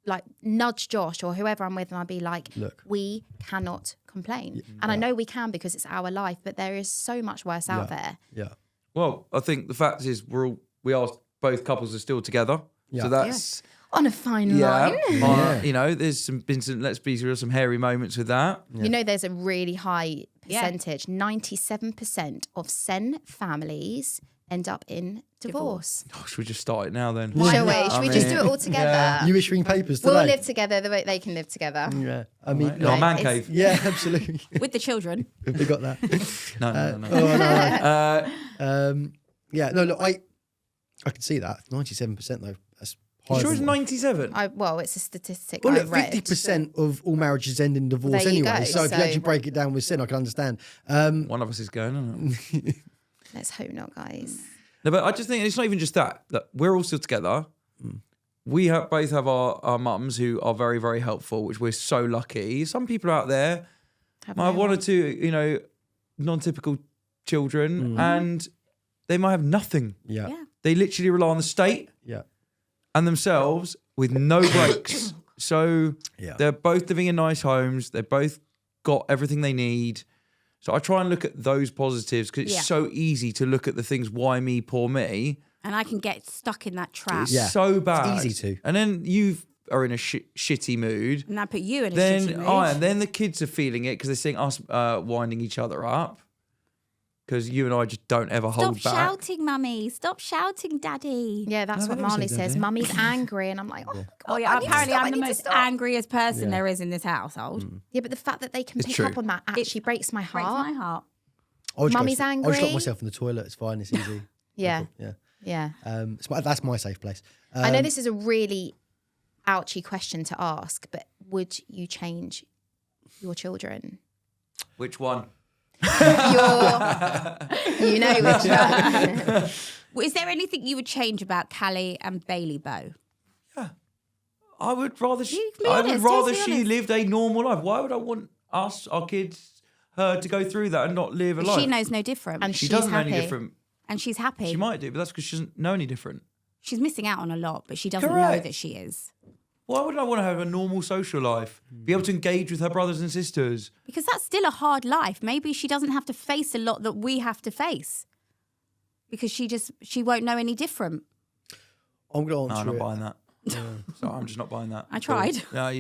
S1: like nudge Josh or whoever I'm with, and I'll be like,
S4: Look.
S1: we cannot complain. And I know we can because it's our life, but there is so much worse out there.
S4: yeah.
S3: Well, I think the fact is we are both couples are still together.
S4: Yeah.
S3: So that's
S1: On a fine
S3: yeah.
S1: line.
S3: You know, there's been some let's be real, some hairy moments with that.
S1: You know, there's a really high percentage. 97% of SEN families end up in divorce.
S3: Oh, should we just start it now then?
S1: Shall we?
S3: I
S1: Should we just do
S3: mean,
S1: it all together?
S4: You issuing papers today?
S1: We'll live together the way they can live together.
S4: Yeah. I mean,
S3: Right. Our man
S1: it's-
S3: cave.
S4: yeah, absolutely.
S2: With the children.
S4: we got that.
S3: No.
S4: Oh, no. Yeah, no, look, I can see that. 97% though. That's higher.
S3: Sure, it's
S4: than-
S3: 97.
S1: Well, it's a statistic
S4: Well,
S1: I
S4: look,
S1: read.
S4: 50% of all marriages end in divorce
S1: There you
S4: anyway.
S1: go,
S4: So if you
S1: so-
S4: actually break it down with sin, I can understand.
S3: One of us is going, isn't it?
S1: Let's hope not, guys.
S3: No, but I just think it's not even just that. Look, we're all still together. We both have our mums who are very, very helpful, which we're so lucky. Some people out there
S1: Have
S3: might have
S1: no
S3: one or
S1: one.
S3: two, you know, non-typical children, and they might have nothing.
S4: Yeah.
S2: Yeah.
S3: They literally rely on the state
S4: Yeah.
S3: and themselves with no breaks. So
S4: Yeah.
S3: they're both living in nice homes. They've both got everything they need. So I try and look at those positives because it's
S2: Yeah.
S3: so easy to look at the things, why me, poor me.
S2: And I can get stuck in that trap.
S3: It's
S4: Yeah.
S3: so bad.
S4: easy to.
S3: And then you are in a shitty mood.
S2: And I put you in a
S3: Then,
S2: shitty mood.
S3: and then the kids are feeling it because they're seeing us winding each other up. Because you and I just don't ever
S2: Stop
S3: hold back.
S2: shouting, mummy. Stop shouting, daddy.
S1: Yeah, that's
S3: No,
S1: what
S3: they don't
S1: Marley
S3: say
S1: says.
S3: daddy.
S1: Mummy's angry, and I'm like, oh, God,
S2: Oh, yeah.
S1: I need to
S2: Apparently,
S1: stop, I
S2: I'm the
S1: need to
S2: most
S1: stop.
S2: angriest person there is in this household.
S1: Yeah, but the fact that they can
S3: It's
S1: pick
S3: true.
S1: up on that actually breaks my
S2: Breaks
S1: heart.
S2: my heart.
S4: I'll just go
S1: Mummy's
S4: for- I'll just lock
S1: angry.
S4: myself in the toilet. It's fine. It's easy.
S1: Yeah,
S4: Yeah.
S1: yeah.
S4: That's my safe place.
S1: I know this is a really ouchy question to ask, but would you change your children?
S3: Which one?
S1: You know which one.
S2: Well, is there anything you would change about Callie and Bailey Bow?
S3: I would rather she.
S2: You can be
S3: I would
S2: honest,
S3: rather
S2: totally
S3: she
S2: honest.
S3: lived a normal life. Why would I want us, our kids, her to go through that and not live a life?
S2: She knows no different.
S1: And
S3: She
S1: she's
S3: doesn't know
S1: happy.
S3: any different.
S2: and she's happy.
S3: She might do, but that's because she doesn't know any different.
S2: She's missing out on a lot, but she doesn't know
S3: Correct.
S2: that she is.
S3: Why would I want to have a normal social life? Be able to engage with her brothers and sisters?
S2: Because that's still a hard life. Maybe she doesn't have to face a lot that we have to face. Because she won't know any different.
S4: I'm going to
S3: No,
S4: answer
S3: I'm not
S4: it.
S3: buying that. Sorry, I'm just not buying that.
S2: I tried.
S3: No,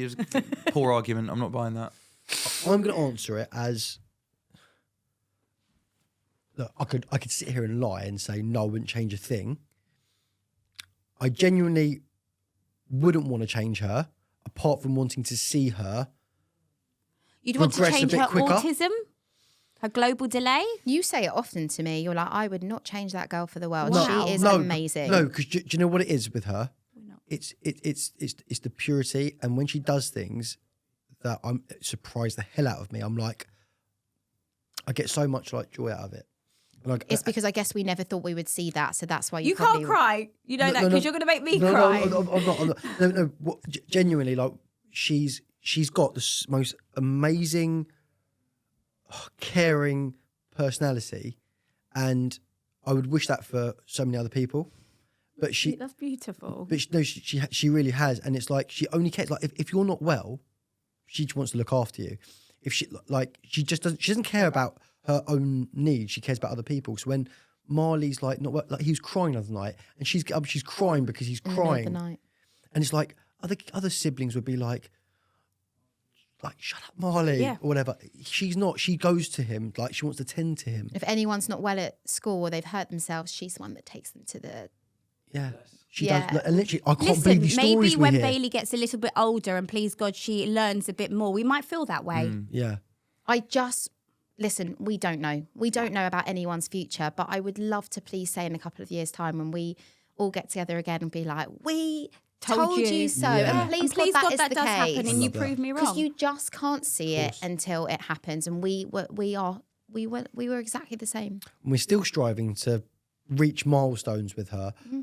S3: poor argument. I'm not buying that.
S4: I'm going to answer it as look. I could sit here and lie and say no, I wouldn't change a thing. I genuinely wouldn't want to change her, apart from wanting to see her.
S2: You'd want to
S4: Progress a
S2: change
S4: bit
S2: her
S4: quicker.
S2: autism? Her global delay?
S1: You say it often to me. You're like, I would not change that girl for the world.
S2: Wow.
S1: She is
S4: no,
S1: amazing.
S4: No, because do you know what it is with her? It's the purity, and when she does things that it surprised the hell out of me. I'm like, I get so much like joy out of it. And
S1: It's because I guess we never thought we would see that, so that's why you
S2: You
S1: probably
S2: can't cry. You know
S4: No,
S2: that
S4: no,
S2: because
S4: no.
S2: you're going to make me
S4: no,
S2: cry.
S4: No, I'm not. No. Genuinely, like she's got the most amazing, caring personality, and I would wish that for so many other people. But she,
S2: That's beautiful.
S4: but she really has, and it's like she only cares. Like if you're not well, she wants to look after you. If she she doesn't care about her own needs. She cares about other people. So when Marley's like not well, like he was crying the other night, and she's crying because he's
S1: In the middle of the
S4: crying,
S1: night.
S4: and it's like other siblings would be like shut up, Marley,
S2: Yeah.
S4: or whatever. She's not. She goes to him like she wants to tend to him.
S1: If anyone's not well at school or they've hurt themselves, she's the one that takes them to the.
S4: Yeah, she
S1: Yeah.
S4: does. Like, and literally, I can't
S2: Listen,
S4: believe these stories
S2: maybe
S4: we
S2: when
S4: hear.
S2: Bailey gets a little bit older, and please God, she learns a bit more, we might feel that way.
S4: Yeah,
S1: Listen, we don't know. We don't know about anyone's future, but I would love to please say in a couple of years' time when we all get together again and be like, we told you so.
S4: Yeah.
S1: And please, God, that is the
S2: does
S1: case.
S2: happen, and you
S4: love that.
S2: prove me
S1: Because
S2: wrong.
S1: you just can't see it until it happens. And we were exactly the same.
S4: and we're still striving to reach milestones with her.
S1: Mm-hmm.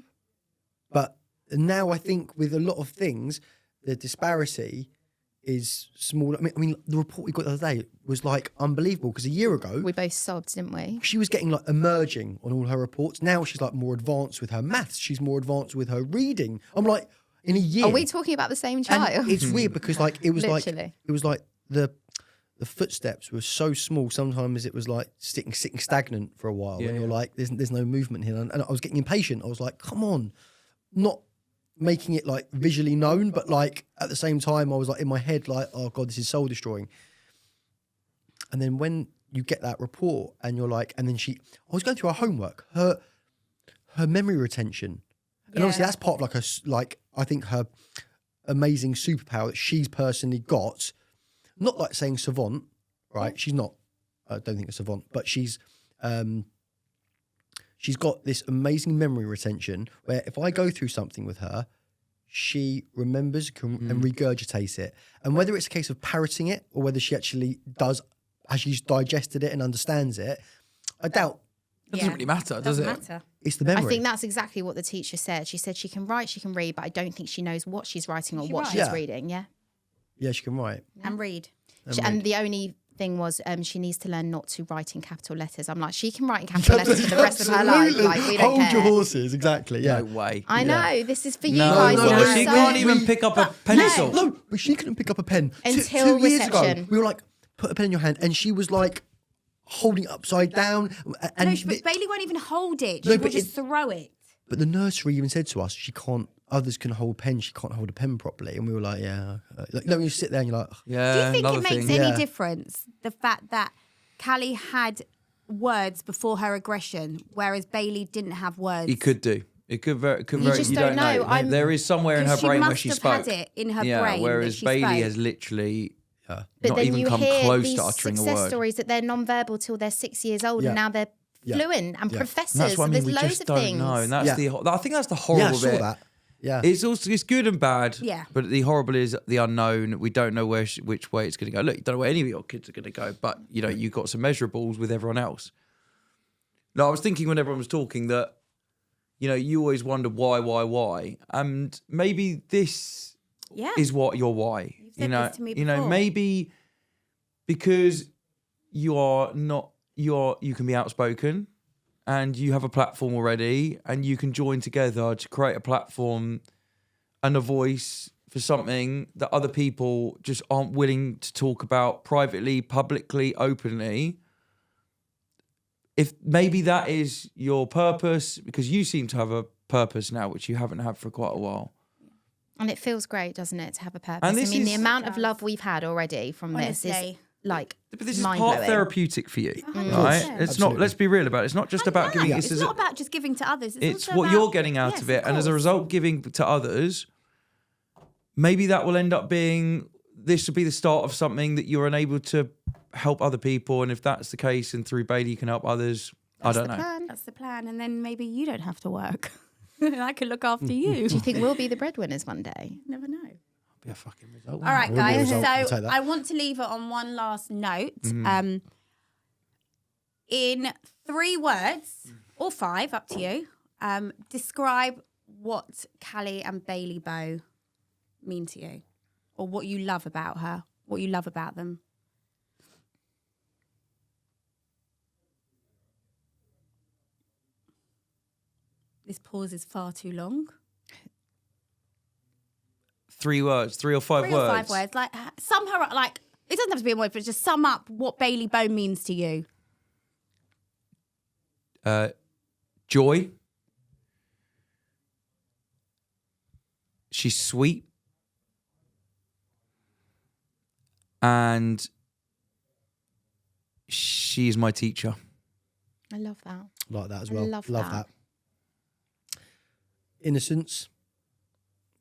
S4: But now I think with a lot of things, the disparity is small. I mean, the report we got the other day was like unbelievable because a year ago
S1: We both sobbed, didn't we?
S4: she was getting like emerging on all her reports. Now she's like more advanced with her maths. She's more advanced with her reading. I'm like, in a year.
S1: Are we talking about the same
S4: and
S1: child?
S4: it's weird because like it was
S1: Literally.
S4: like the footsteps were so small. Sometimes it was like sitting stagnant for a while, and you're like, there's no movement here. And I was getting impatient. I was like, come on, not making it like visually known, but like at the same time, I was like in my head, like, oh God, this is soul destroying. And then when you get that report, and you're like, and then I was going through her homework, her memory retention, and obviously that's part of like I think her amazing superpower that she's personally got. Not like saying savant, right? She's not. I don't think a savant, but she's got this amazing memory retention where if I go through something with her, she remembers and regurgitates it. And whether it's a case of parroting it or whether she actually does, as she's digested it and understands it, I doubt.
S3: It doesn't really matter, does it?
S2: Doesn't matter.
S4: It's the memory.
S1: I think that's exactly what the teacher said. She said she can write, she can read, but I don't think she knows what she's writing or what
S2: write?
S1: she's
S4: Yeah.
S1: reading. Yeah.
S4: Yeah, she can write.
S2: And read.
S1: And the only thing was she needs to learn not to write in capital letters. I'm like, she can write in capital letters for the rest of her life.
S4: Absolutely.
S1: Like, we don't
S4: Hold
S1: care.
S4: your horses, exactly. Yeah.
S3: No way.
S1: I know, this is for you
S3: No,
S1: guys.
S3: no,
S1: that
S3: no,
S1: are
S3: she
S1: so-
S3: can't even pick up a pencil.
S4: No, but she couldn't pick up a pen.
S1: Until
S4: two years ago,
S1: reception.
S4: we were like, put a pen in your hand, and she was like holding it upside down. And
S2: But Bailey won't even hold it. She
S4: No,
S2: will
S4: but
S2: just throw it.
S4: But the nursery even said to us, others can hold pens, she can't hold a pen properly. And we were like, yeah. Like, when you sit there and you're like,
S3: Yeah,
S2: Do you think
S3: another
S2: it makes
S3: thing.
S2: any
S4: Yeah.
S2: difference, the fact that Callie had words before her aggression, whereas Bailey didn't have words?
S3: It could do. It could very.
S1: just
S3: you
S1: don't
S3: don't
S1: know.
S3: There is somewhere in her
S2: Because she
S3: brain where
S2: must
S3: she
S2: have
S3: spoke.
S2: had it in her
S3: yeah,
S2: brain that
S3: whereas
S2: she
S3: Bailey
S2: spoke.
S3: has literally
S1: But
S3: not
S1: then
S3: even
S1: you
S3: come
S1: hear
S3: close
S1: these
S3: to uttering a
S1: success
S3: word.
S1: stories that they're non-verbal till they're 6 years old,
S4: Yeah.
S1: and now they're
S4: Yeah.
S1: fluent and
S4: Yeah.
S1: professors.
S3: And that's what I mean.
S1: There's
S3: We
S1: loads
S3: just
S1: of
S3: don't
S1: things.
S3: know, and that's
S4: Yeah.
S3: I think that's the
S4: yeah, I
S3: horrible
S4: saw
S3: bit.
S4: that. Yeah.
S3: It's good and bad.
S2: Yeah.
S3: But the horrible is the unknown. We don't know which way it's going to go. Look, you don't know where any of your kids are going to go, but you've got some measurables with everyone else. No, I was thinking when everyone was talking that, you always wonder why, and maybe this
S2: Yeah.
S3: is what your why.
S2: You've said this to me before.
S3: Maybe because you can be outspoken and you have a platform already and you can join together to create a platform and a voice for something that other people just aren't willing to talk about privately, publicly, openly. If maybe that is your purpose, because you seem to have a purpose now, which you haven't had for quite a while.
S1: And it feels great, doesn't it, to have a purpose?
S3: And
S1: I
S3: this
S1: mean, the
S3: is-
S1: amount of love we've had already from this is
S2: Honestly.
S1: like
S3: But this is
S1: mind-blowing.
S3: part therapeutic for you,
S2: 100%.
S3: right? It's not.
S4: Absolutely.
S3: Let's be real about it. It's not just about giving.
S2: It's
S3: This is
S2: not about just giving to others.
S3: it's
S2: also
S3: what
S2: about-
S3: you're getting out
S2: Yes,
S3: of it, and as a
S2: course.
S3: result, giving to others. Maybe that will end up being. This will be the start of something that you're unable to help other people, and if that's the case, and through Bailey you can help others. I don't know.
S1: Plan.
S2: That's the plan, and then maybe you don't have to work. I can look after you.
S1: Do you think we'll be the breadwinners one day?
S2: Never know.
S3: Be a fucking result.
S2: All right,
S4: Will be a
S2: guys.
S4: result. I'll
S2: So
S4: take that.
S2: I want to leave it on one last note.
S3: Mm-hmm.
S2: In 3 words or 5, up to you. Describe what Callie and Bailey Bow mean to you, or what you love about her, what you love about them. This pause is far too long.
S3: 3 words, 3 or 5
S2: 3
S3: words.
S2: or 5 words. Like, sum her up. Like, it doesn't have to be a word, but just sum up what Bailey Bone means to you.
S3: Joy. She's sweet. And she's my teacher.
S1: I love that.
S4: Like that as
S1: I
S4: well.
S1: love
S4: that.
S1: that.
S4: Innocence,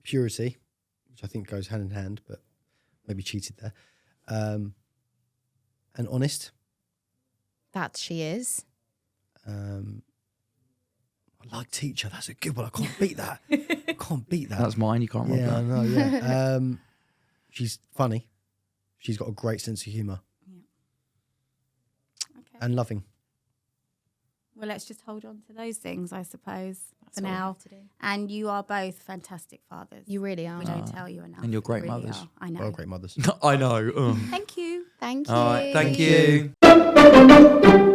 S4: purity, which I think goes hand in hand, but maybe cheated there. And honest.
S1: That she is.
S4: I like teacher. That's a good one. I can't beat that. I can't beat that.
S3: That's mine. You can't rob
S4: Yeah, I
S3: that.
S4: know. Yeah. She's funny. She's got a great sense of humour.
S2: Okay.
S4: And loving.
S2: Well, let's just hold on to those things, I suppose,
S1: That's
S2: for
S1: what we
S2: now.
S1: have to do.
S2: And you are both fantastic fathers.
S1: You really are.
S2: We don't tell you enough.
S3: And you're great
S2: You really
S3: mothers.
S2: are. I know.
S4: Well, great mothers.
S3: I know.
S2: Thank you.
S1: Thank you.
S3: All right. Thank
S4: Thank
S3: you.